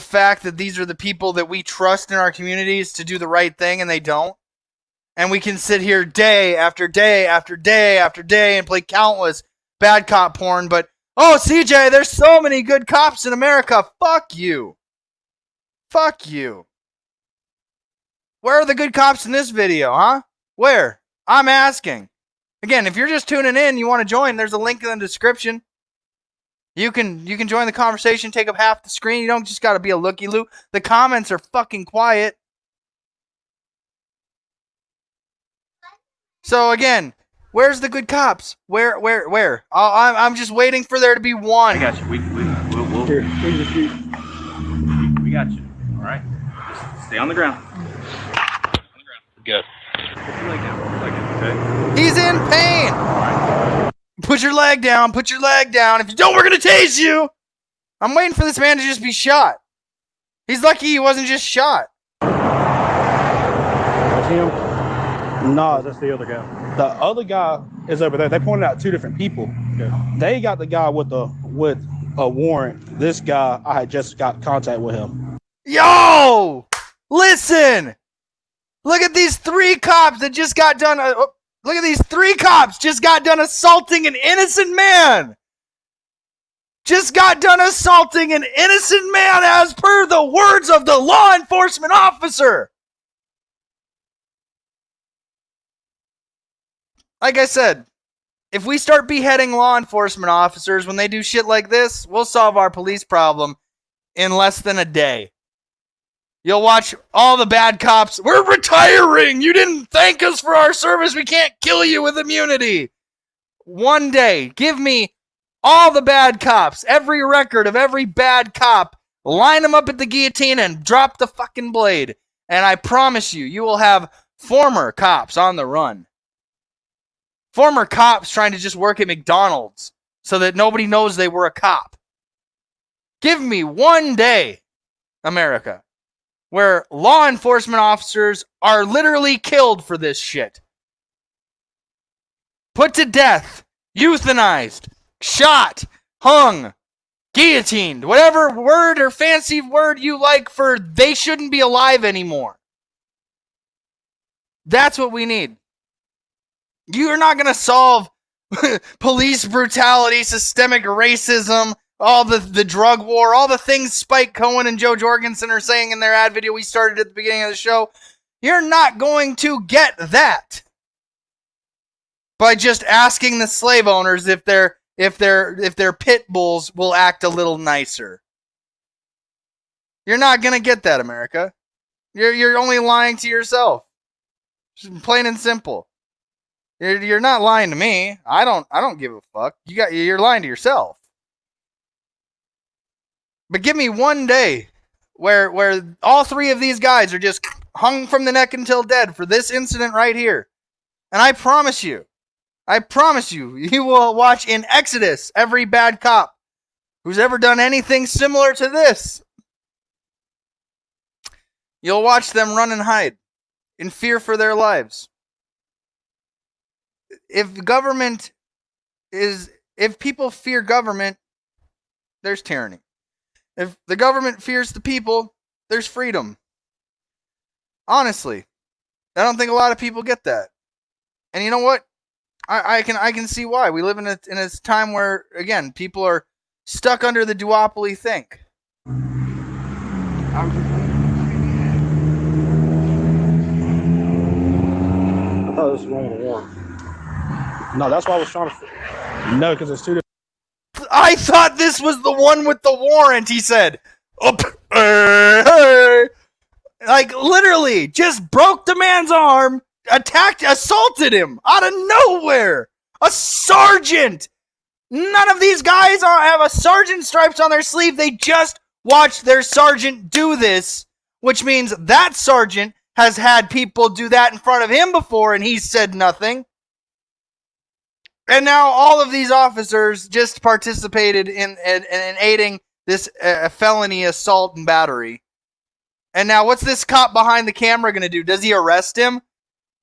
fact that these are the people that we trust in our communities to do the right thing and they don't. And we can sit here day after day after day after day and play countless bad cop porn, but oh, CJ, there's so many good cops in America. Fuck you. Fuck you. Where are the good cops in this video, huh? Where? I'm asking. Again, if you're just tuning in, you want to join, there's a link in the description. You can join the conversation, take up half the screen. You don't just got to be a looky-loo. The comments are fucking quiet. So again, where's the good cops? Where? I'm just waiting for there to be one. I got you. We got you. All right. Just stay on the ground. Good. Put your leg down. Okay. He's in pain. All right. Put your leg down. Put your leg down. If you don't, we're gonna tase you. I'm waiting for this man to just be shot. He's lucky he wasn't just shot. That's him? No, that's the other guy. The other guy is over there. They pointed out two different people. Okay. They got the guy with a warrant. This guy, I had just got contact with him. Yo! Listen! Look at these three cops that just got done. Look at these three cops just got done assaulting an innocent man. Just got done assaulting an innocent man as per the words of the law enforcement officer. Like I said, if we start beheading law enforcement officers when they do shit like this, we'll solve our police problem in less than a day. You'll watch all the bad cops. We're retiring. You didn't thank us for our service. We can't kill you with immunity. One day, give me all the bad cops, every record of every bad cop, line them up at the guillotine and drop the fucking blade. And I promise you, you will have former cops on the run. Former cops trying to just work at McDonald's so that nobody knows they were a cop. Give me one day, America, where law enforcement officers are literally killed for this shit. Put to death, euthanized, shot, hung, guillotined, whatever word or fancy word you like for they shouldn't be alive anymore. That's what we need. You're not going to solve police brutality, systemic racism, all the drug war, all the things Spike Cohen and Joe Jorgensen are saying in their ad video we started at the beginning of the show. You're not going to get that by just asking the slave owners if their pit bulls will act a little nicer. You're not going to get that, America. You're only lying to yourself. Just plain and simple. You're not lying to me. I don't give a fuck. You're lying to yourself. But give me one day where all three of these guys are just hung from the neck until dead for this incident right here. And I promise you, you will watch in Exodus every bad cop who's ever done anything similar to this. You'll watch them run and hide in fear for their lives. If people fear government, there's tyranny. If the government fears the people, there's freedom. Honestly, I don't think a lot of people get that. And you know what? I can see why. We live in a time where, again, people are stuck under the duopoly think. I thought this was one with a warrant. No, that's why I was trying to. No, because it's two different. I thought this was the one with the warrant, he said. Like, literally, just broke the man's arm, assaulted him out of nowhere. A sergeant. None of these guys have a sergeant stripes on their sleeve. They just watched their sergeant do this, which means that sergeant has had people do that in front of him before, and he said nothing. And now all of these officers just participated in aiding this felony assault and battery. And now what's this cop behind the camera going to do? Does he arrest him?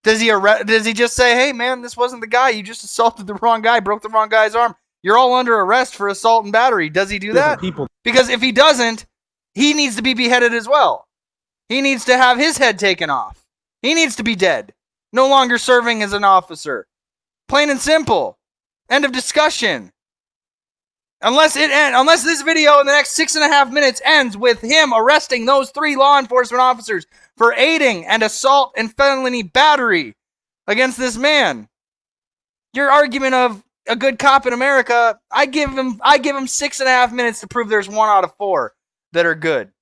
Does he just say, hey, man, this wasn't the guy. You just assaulted the wrong guy, broke the wrong guy's arm. You're all under arrest for assault and battery. Does he do that? Because if he doesn't, he needs to be beheaded as well. He needs to have his head taken off. He needs to be dead. No longer serving as an officer. Plain and simple. End of discussion. Unless this video in the next 6.5 minutes ends with him arresting those 3 law enforcement officers for aiding and assault and felony battery against this man. Your argument of a good cop in America, I give him 6.5 minutes to prove there's 1 out of 4 that are good.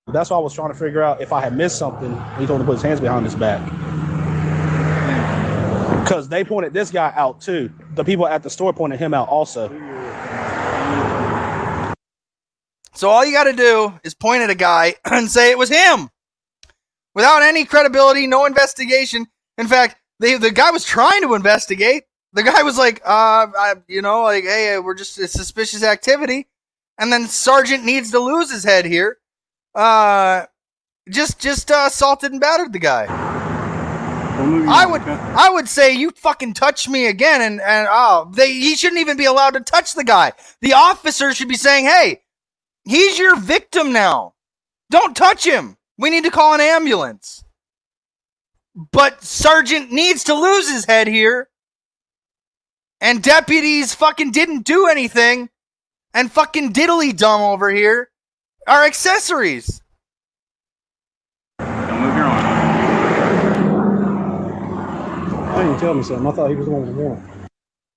That's why I was trying to figure out if I had missed something. He told him to put his hands behind his back. Because they pointed this guy out too. The people at the store pointed him out also. So all you got to do is point at a guy and say it was him. Without any credibility, no investigation. In fact, the guy was trying to investigate. The guy was like, hey, it's suspicious activity. And then Sergeant needs to lose his head here. Just assaulted and battered the guy. I would say you fucking touch me again, he shouldn't even be allowed to touch the guy. The officer should be saying, hey, he's your victim now. Don't touch him. We need to call an ambulance. But Sergeant needs to lose his head here. And deputies fucking didn't do anything. And fucking diddly dumb over here are accessories. Don't move your arm. Why didn't you tell me something? I thought he was the one with the warrant.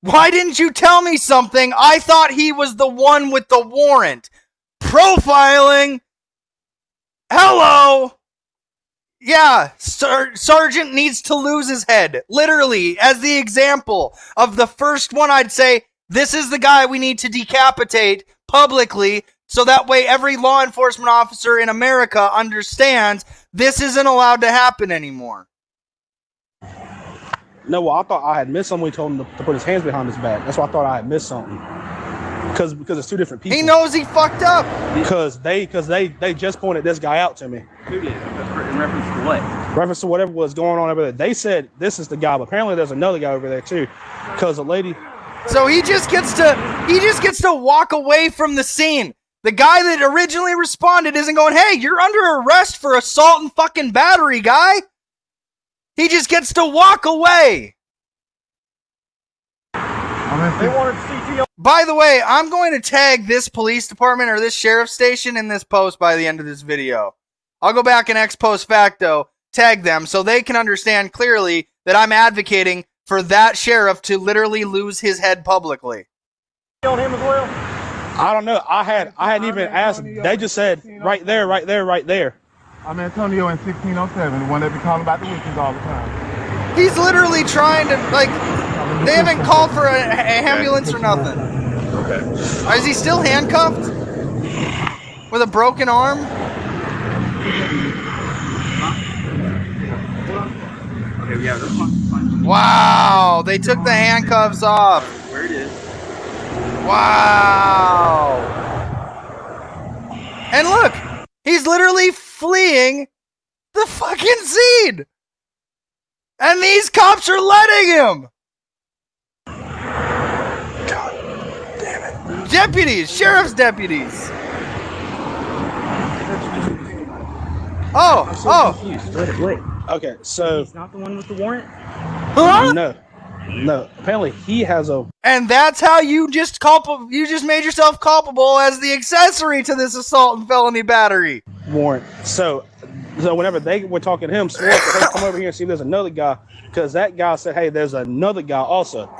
Why didn't you tell me something? I thought he was the one with the warrant. Profiling. Hello. Yeah, Sergeant needs to lose his head. Literally, as the example of the first one, I'd say, this is the guy we need to decapitate publicly, so that way every law enforcement officer in America understands this isn't allowed to happen anymore. No, well, I thought I had missed something. We told him to put his hands behind his back. That's why I thought I had missed something. Because it's 2 different people. He knows he fucked up. Because they just pointed this guy out to me. Who did? In reference to what? Reference to whatever was going on over there. They said this is the guy, but apparently there's another guy over there too. Because a lady So he just gets to walk away from the scene. The guy that originally responded isn't going, hey, you're under arrest for assault and fucking battery, guy. He just gets to walk away. They wanted CTO. By the way, I'm going to tag this police department or this sheriff station in this post by the end of this video. I'll go back and ex post facto tag them so they can understand clearly that I'm advocating for that sheriff to literally lose his head publicly. On him as well. I don't know. I hadn't even asked. They just said right there, right there, right there. I'm Antonio in 1607, the one that be calling about the weekends all the time. He's literally trying to, like, they haven't called for an ambulance or nothing. Okay. Is he still handcuffed? With a broken arm? Okay, yeah, that's fine. Wow, they took the handcuffs off. Where it is. Wow. And look, he's literally fleeing the fucking scene. And these cops are letting him. God damn it. Deputies, sheriff's deputies. Oh. Confused. Wait. Okay, so He's not the one with the warrant? Huh? No. Apparently he has a And that's how you just made yourself culpable as the accessory to this assault and felony battery. warrant. So whenever they were talking to him, Swartz said, hey, come over here and see if there's another guy, because that guy said, hey, there's another guy also.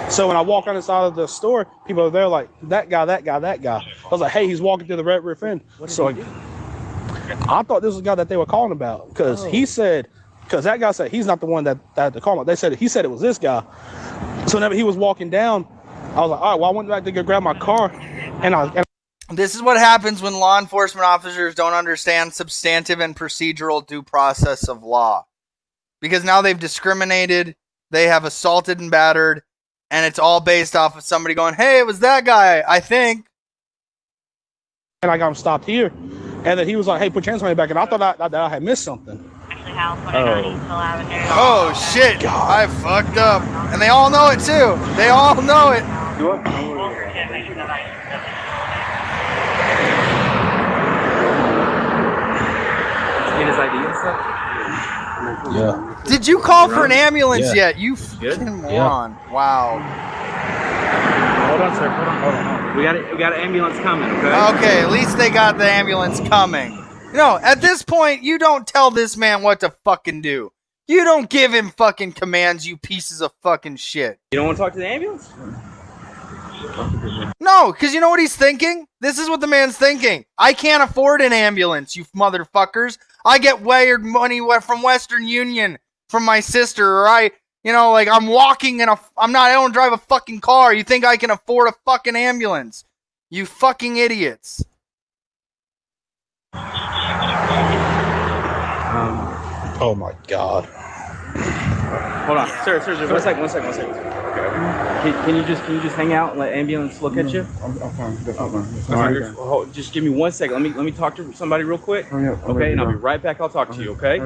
So when I walk on the side of the store, people are there like, that guy. I was like, hey, he's walking through the Red Roof Inn. So I thought this was the guy that they were calling about, because he said, because that guy said he's not the one that they're calling about. He said it was this guy. So whenever he was walking down, I was like, all right, well, I went back to go grab my car, and This is what happens when law enforcement officers don't understand substantive and procedural due process of law. Because now they've discriminated, they have assaulted and battered, and it's all based off of somebody going, hey, it was that guy, I think. and I got him stopped here. And then he was like, hey, put your hands on me back. And I thought I had missed something. Oh, shit. I fucked up. And they all know it, too. They all know it. Get his ID and stuff? Yeah. Did you call for an ambulance Yeah. yet? You fucking moron. Wow. Hold on, sir. Hold on. We got an ambulance coming, okay? Okay, at least they got the ambulance coming. No, at this point, you don't tell this man what to fucking do. You don't give him fucking commands, you pieces of fucking shit. You don't want to talk to the ambulance? No, because you know what he's thinking? This is what the man's thinking. I can't afford an ambulance, you motherfuckers. I get wired money from Western Union from my sister, or I don't drive a fucking car. You think I can afford a fucking ambulance? You fucking idiots. Oh my God. Hold on, sir. One second. Can you just hang out and let ambulance look at you? I'm fine. That's Alright, just give me 1 second. Let me talk to somebody real quick. Okay, and I'll be right back. I'll talk to you. Okay.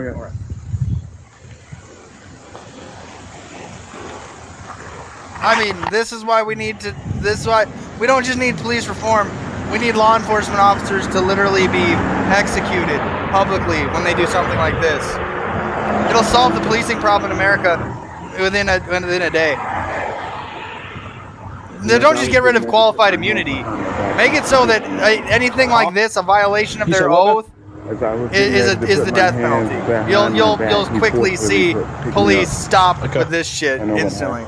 I mean, this is why we don't just need police reform. We need law enforcement officers to literally be executed publicly when they do something like this. It'll solve the policing problem in America within a day. They don't just get rid of qualified immunity. Make it so that anything like this, a violation of their oath, is the death penalty. You'll quickly see police stop with this shit instantly.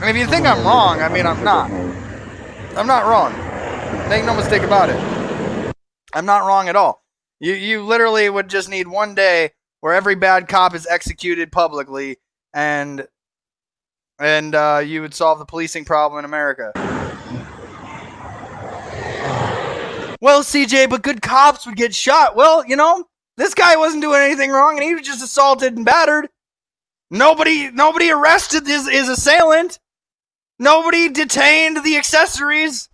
And if you think I'm wrong, I mean, I'm not. I'm not wrong. Make no mistake about it. I'm not wrong at all. You literally would just need one day where every bad cop is executed publicly, and you would solve the policing problem in America. Well, CJ, but good cops would get shot. Well, you know, this guy wasn't doing anything wrong, and he was just assaulted and battered. Nobody arrested his assailant. Nobody detained the accessories.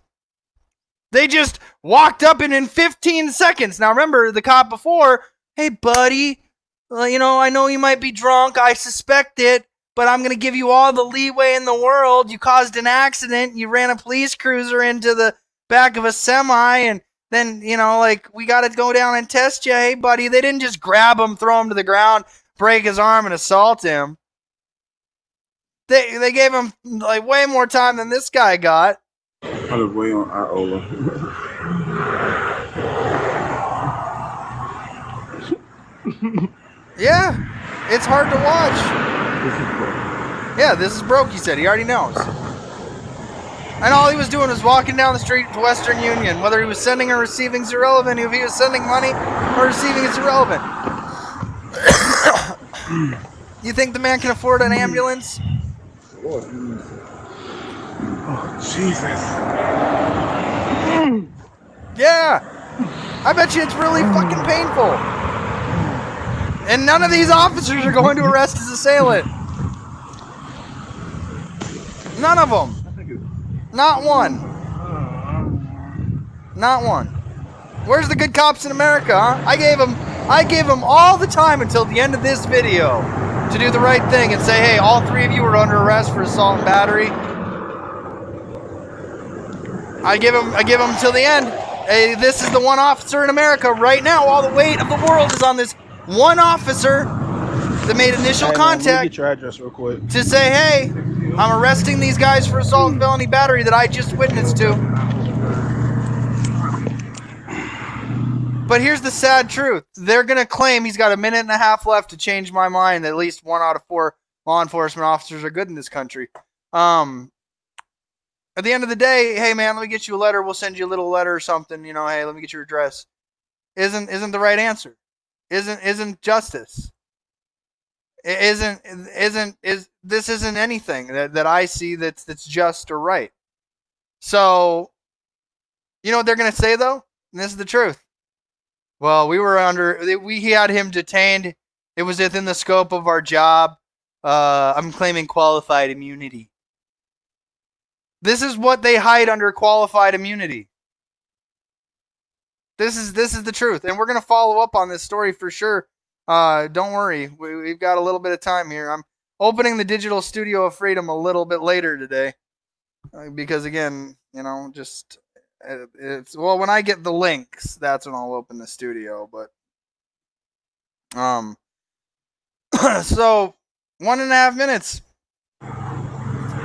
They just walked up and in 15 seconds. Now remember, the cop before, hey buddy, I know you might be drunk. I suspect it, but I'm going to give you all the leeway in the world. You caused an accident. You ran a police cruiser into the back of a semi, and then, you know, like, we got to go down and test you. Hey, buddy, they didn't just grab him, throw him to the ground, break his arm, and assault him. They gave him, like, way more time than this guy got. I was way on Iola. Yeah, it's hard to watch. Yeah, this is broke, he said. He already knows. And all he was doing was walking down the street to Western Union. Whether he was sending or receiving is irrelevant. If he was sending money or receiving, it's irrelevant. You think the man can afford an ambulance? Oh, Jesus. Yeah. I bet you it's really fucking painful. And none of these officers are going to arrest his assailant. None of them. Not one. Not one. Where's the good cops in America, huh? I gave them all the time until the end of this video to do the right thing and say, hey, all 3 of you are under arrest for assault and battery. I give them till the end. Hey, this is the one officer in America right now. All the weight of the world is on this one officer that made initial contact. Let me get your address real quick. To say, hey, I'm arresting these guys for assault and felony battery that I just witnessed to. But here's the sad truth. They're going to claim he's got a minute and a half left to change my mind that at least 1 out of 4 law enforcement officers are good in this country. At the end of the day, hey, man, let me get you a letter. We'll send you a little letter or something. You know, hey, let me get your address. Isn't the right answer. Isn't justice. This isn't anything that I see that's just or right. So, you know what they're going to say, though? And this is the truth. Well, we had him detained. It was within the scope of our job. I'm claiming qualified immunity. This is what they hide under qualified immunity. This is the truth. And we're going to follow up on this story for sure. Don't worry. We've got a little bit of time here. I'm opening the Digital Studio of Freedom a little bit later today. Because, again, you know, just... well, when I get the links, that's when I'll open the studio. But so 1.5 minutes.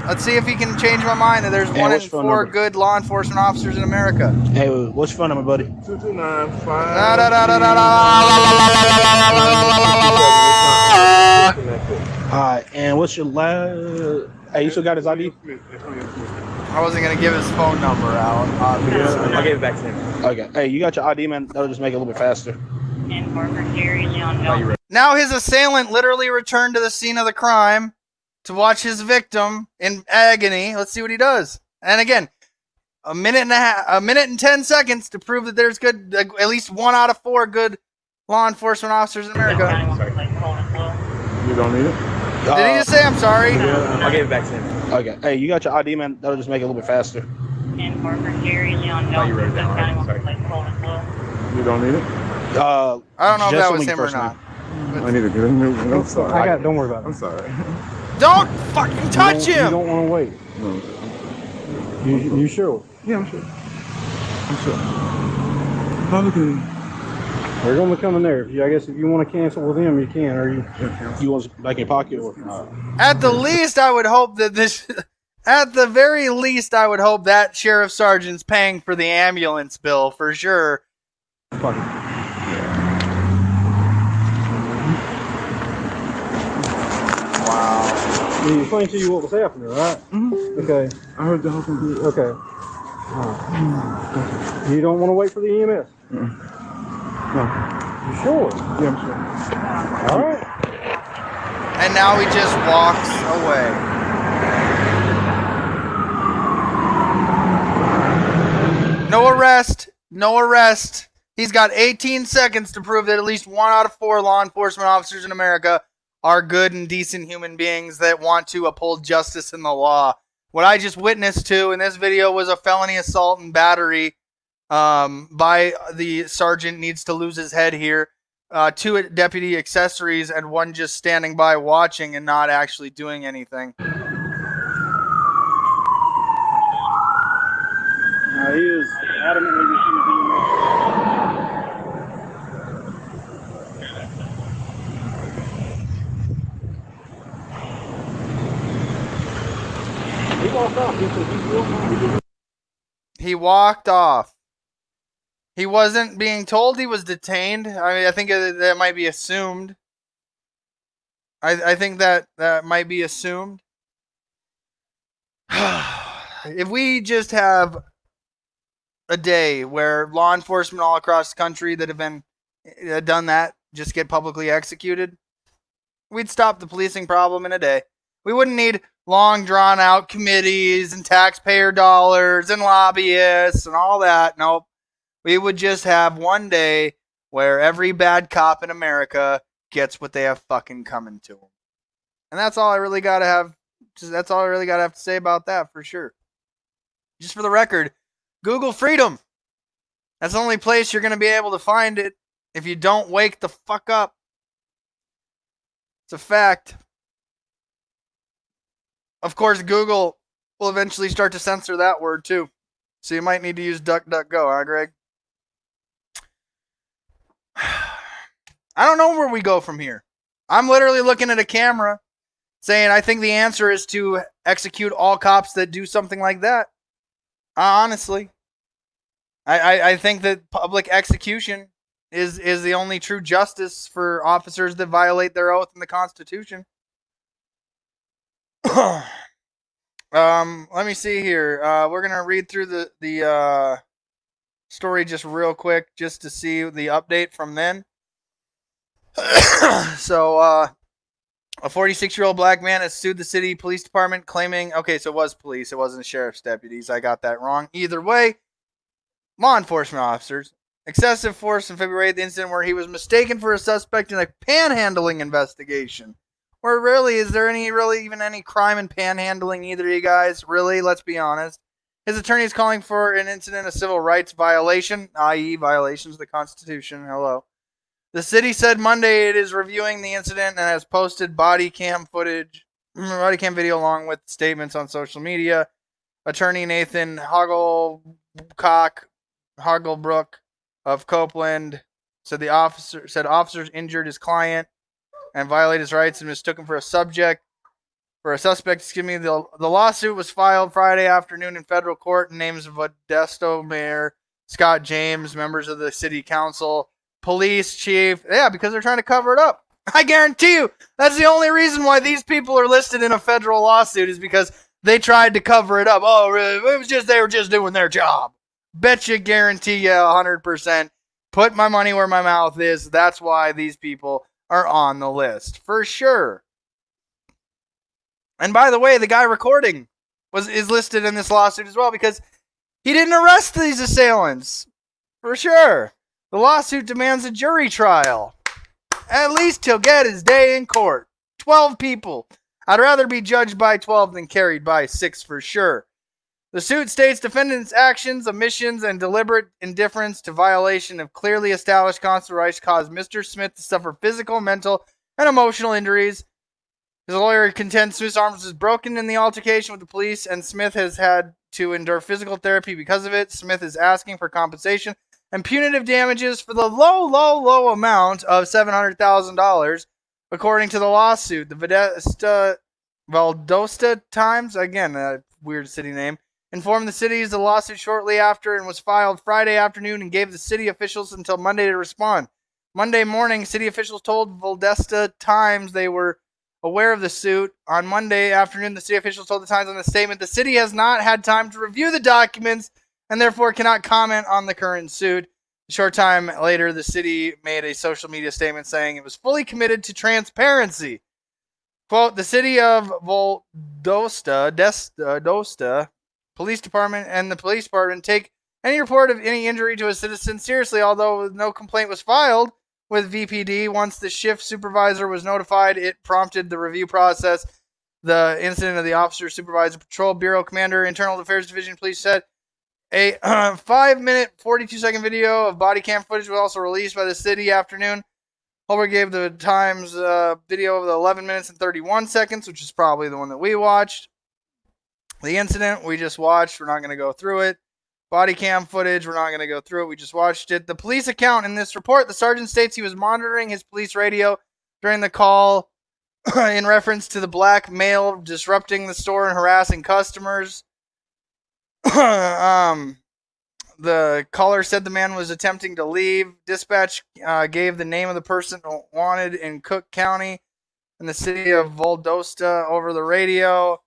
Let's see if he can change my mind that there's 1 in 4 good law enforcement officers in America. Hey, what's your phone number, buddy? 229-5. Alright, and what's your last... Hey, you still got his ID? I wasn't going to give his phone number out, obviously. I'll give it back to him. Okay. Hey, you got your ID, man? That'll just make it a little bit faster. And Parker Terry, Leon Bell. Now his assailant literally returned to the scene of the crime to watch his victim in agony. Let's see what he does. And again, a minute and 10 seconds to prove that there's good, at least 1 out of 4 good law enforcement officers in America. You don't need it? Did he just say I'm sorry? I'll give it back to him. Okay. Hey, you got your ID, man? That'll just make it a little bit faster. And Parker Terry, Leon Bell. You wrote it down, right? Sorry. You don't need it? I don't know if that was him or not. I need to get a new one. I'm sorry. Don't worry about it. I'm sorry. Don't fucking touch him! You don't want to wait. No. You sure? Yeah, I'm sure. How looking? We're going to come in there. I guess if you want to cancel with them, you can. Or you want it back in your pocket? Or, At the least, I would hope that this... At the very least, I would hope that Sheriff Sergeant's paying for the ambulance bill, for sure. Fuck it. Wow. He explained to you what was happening, right? Mm-hmm. Okay. I heard the whole thing. Okay. You don't want to wait for the EMS? No. You sure? Yeah, I'm sure. All right. And now he just walks away. No arrest. No arrest. He's got 18 seconds to prove that at least 1 out of 4 law enforcement officers in America are good and decent human beings that want to uphold justice and the law. What I just witnessed to in this video was a felony assault and battery by the sergeant. Needs to lose his head here. two deputy accessories and one just standing by watching and not actually doing anything. He was adamantly refusing. He walked off. He said, "He's real fine." He walked off. He wasn't being told he was detained. I mean, I think that might be assumed. I think that might be assumed. If we just have a day where law enforcement all across the country that have been done that just get publicly executed, we'd stop the policing problem in a day. We wouldn't need long drawn out committees and taxpayer dollars and lobbyists and all that. Nope. We would just have one day where every bad cop in America gets what they have fucking coming to them. And that's all I really got to have. That's all I really got to have to say about that for sure. Just for the record, Google freedom. That's the only place you're going to be able to find it if you don't wake the fuck up. It's a fact. Of course, Google will eventually start to censor that word too. So you might need to use DuckDuckGo, huh, Greg? I don't know where we go from here. I'm literally looking at a camera saying I think the answer is to execute all cops that do something like that. Honestly. I think that public execution is the only true justice for officers that violate their oath in the Constitution. Let me see here. We're gonna read through the story just real quick, just to see the update from then. So, a 46-year-old black man has sued the city police department, claiming, okay, so it was police, it wasn't sheriff's deputies. I got that wrong. Either way, law enforcement officers. Excessive force in February, the incident where he was mistaken for a suspect in a panhandling investigation. Or really, is there even any crime in panhandling, either of you guys? Really? Let's be honest. His attorney is calling for an incident of civil rights violation, i.e. violations of the Constitution. Hello. The city said Monday it is reviewing the incident and has posted body cam video along with statements on social media. Attorney Nathan Hagelbrook of Copeland said officers injured his client and violated his rights and mistook him for a suspect. The lawsuit was filed Friday afternoon in federal court and names Modesto Mayor Scott James, members of the city council, police chief. Yeah, because they're trying to cover it up. I guarantee you that's the only reason why these people are listed in a federal lawsuit is because they tried to cover it up. Oh, really? They were just doing their job. Betcha, guarantee you 100%. Put my money where my mouth is. That's why these people are on the list for sure. And by the way, the guy recording is listed in this lawsuit as well because he didn't arrest these assailants for sure. The lawsuit demands a jury trial. At least he'll get his day in court. 12 people. I'd rather be judged by 12 than carried by 6 for sure. The suit states defendants' actions, omissions, and deliberate indifference to violation of clearly established constitutional rights caused Mr. Smith to suffer physical, mental, and emotional injuries. His lawyer contends Smith's arms was broken in the altercation with the police, and Smith has had to endure physical therapy because of it. Smith is asking for compensation and punitive damages for the low amount of $700,000, according to the lawsuit. The Valdosta Times, again, a weird city name, informed the city of the lawsuit shortly after and was filed Friday afternoon and gave the city officials until Monday to respond. Monday morning, city officials told Valdosta Times they were aware of the suit. On Monday afternoon, the city officials told the Times in a statement the city has not had time to review the documents and therefore cannot comment on the current suit. A short time later, the city made a social media statement saying it was fully committed to transparency. Quote, the city of Valdosta Police Department and the police department take any report of any injury to a citizen seriously, although no complaint was filed with VPD. Once the shift supervisor was notified, it prompted the review process. The incident of the officer, supervisor, patrol bureau commander, internal affairs division police said a 5-minute, 42-second video of body cam footage was also released by the city afternoon. Holbrook gave the Times video of the 11 minutes and 31 seconds, which is probably the one that we watched. The incident we just watched, we're not going to go through it. Body cam footage, we're not going to go through it. We just watched it. The police account in this report, the sergeant states he was monitoring his police radio during the call in reference to the black male disrupting the store and harassing customers. The caller said the man was attempting to leave. Dispatch gave the name of the person wanted in Cook County in the city of Valdosta over the radio.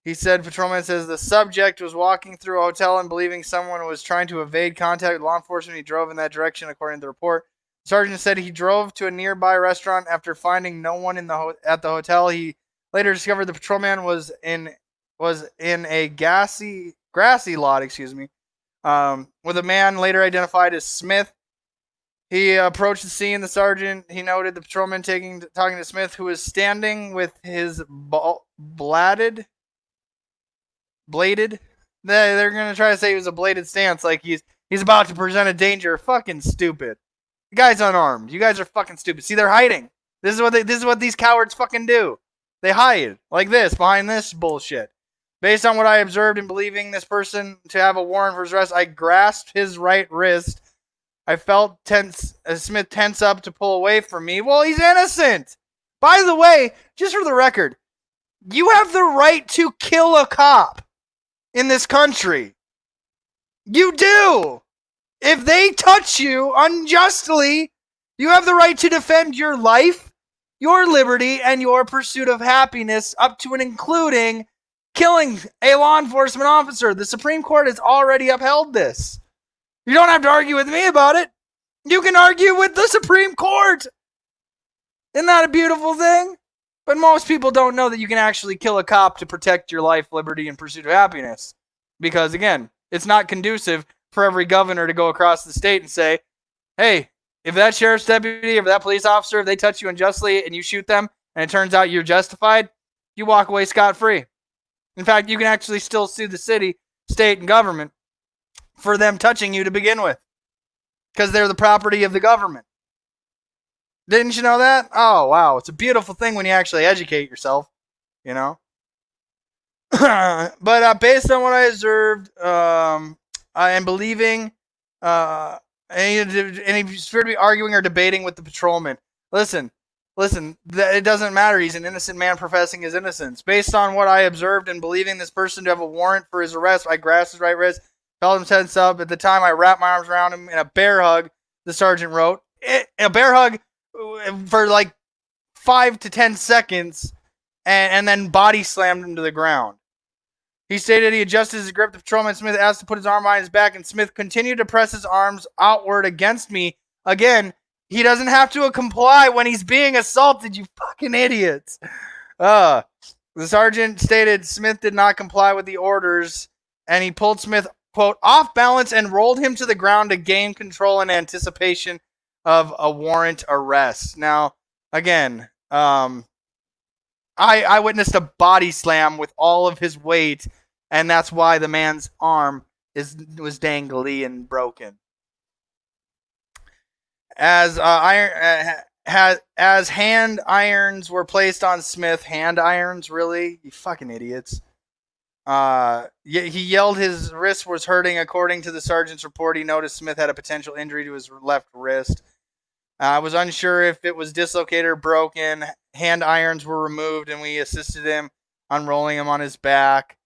He said, patrolman says the subject was walking through a hotel and believing someone was trying to evade contact with law enforcement. He drove in that direction, according to the report. Sergeant said he drove to a nearby restaurant after finding no one at the hotel. He later discovered the patrolman was in a grassy lot, with a man later identified as Smith. He approached the scene. The sergeant, he noted the patrolman talking to Smith, who was standing with his bladed. They're gonna try to say he was a bladed stance, like he's about to present a danger. Fucking stupid. The guy's unarmed. You guys are fucking stupid. See, they're hiding. This is what these cowards fucking do. They hide like this behind this bullshit. Based on what I observed and believing this person to have a warrant for his arrest, I grasped his right wrist. I felt Smith tense up to pull away from me. Well, he's innocent. By the way, just for the record, you have the right to kill a cop in this country. You do. If they touch you unjustly, you have the right to defend your life, your liberty, and your pursuit of happiness, up to and including killing a law enforcement officer. The Supreme Court has already upheld this. You don't have to argue with me about it. You can argue with the Supreme Court. Isn't that a beautiful thing? But most people don't know that you can actually kill a cop to protect your life, liberty, and pursuit of happiness. Because, again, it's not conducive for every governor to go across the state and say, hey, if that sheriff's deputy or that police officer, if they touch you unjustly and you shoot them and it turns out you're justified, you walk away scot-free. In fact, you can actually still sue the city, state, and government for them touching you to begin with. Because they're the property of the government. Didn't you know that? Oh, wow. It's a beautiful thing when you actually educate yourself, you know? But based on what I observed, I am believing, and he appeared to be arguing or debating with the patrolman. Listen, it doesn't matter. He's an innocent man professing his innocence. Based on what I observed and believing this person to have a warrant for his arrest, I grasped his right wrist, held him tense up. At the time, I wrapped my arms around him in a bear hug, the sergeant wrote. A bear hug for like 5 to 10 seconds, and then body slammed him to the ground. He stated he adjusted his grip. The patrolman Smith asked to put his arm behind his back, and Smith continued to press his arms outward against me. Again, he doesn't have to comply when he's being assaulted, you fucking idiots. The sergeant stated Smith did not comply with the orders, and he pulled Smith, quote, off balance and rolled him to the ground to gain control in anticipation of a warrant arrest. Now, again, I witnessed a body slam with all of his weight, and that's why the man's arm was dangly and broken. As hand irons were placed on Smith, hand irons, really? You fucking idiots. He yelled his wrist was hurting. According to the sergeant's report, he noticed Smith had a potential injury to his left wrist. I was unsure if it was dislocated or broken. Hand irons were removed, and we assisted him unrolling him on his back.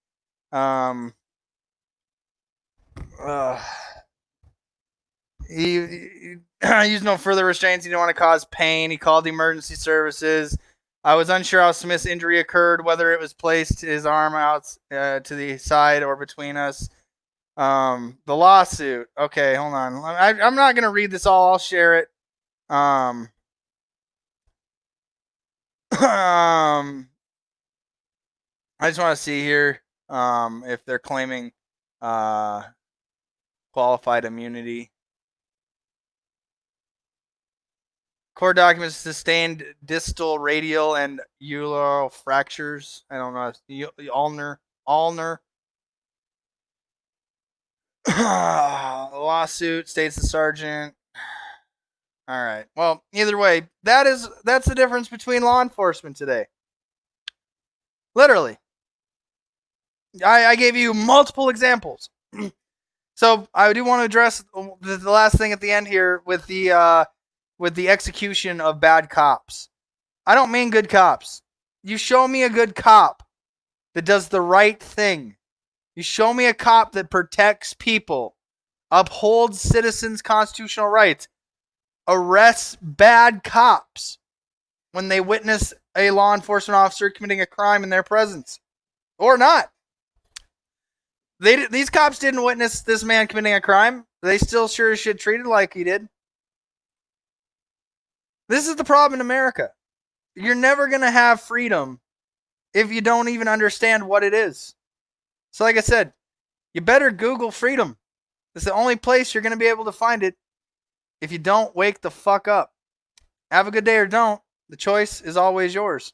He used no further restraints. He didn't want to cause pain. He called the emergency services. I was unsure how Smith's injury occurred, whether it was placed his arm out to the side or between us. The lawsuit. Okay, hold on. I'm not going to read this all. I'll share it. I just want to see here if they're claiming qualified immunity. Court documents sustained distal, radial, and ular fractures. I don't know. Ulnar. Lawsuit states the sergeant. All right. Well, either way, that's the difference between law enforcement today. Literally. I gave you multiple examples. So I do want to address the last thing at the end here with the execution of bad cops. I don't mean good cops. You show me a good cop that does the right thing. You show me a cop that protects people, upholds citizens' constitutional rights, arrests bad cops when they witness a law enforcement officer committing a crime in their presence. Or not. These cops didn't witness this man committing a crime. They still sure as shit treated like he did. This is the problem in America. You're never going to have freedom if you don't even understand what it is. So like I said, you better Google freedom. It's the only place you're going to be able to find it if you don't wake the fuck up. Have a good day or don't. The choice is always yours.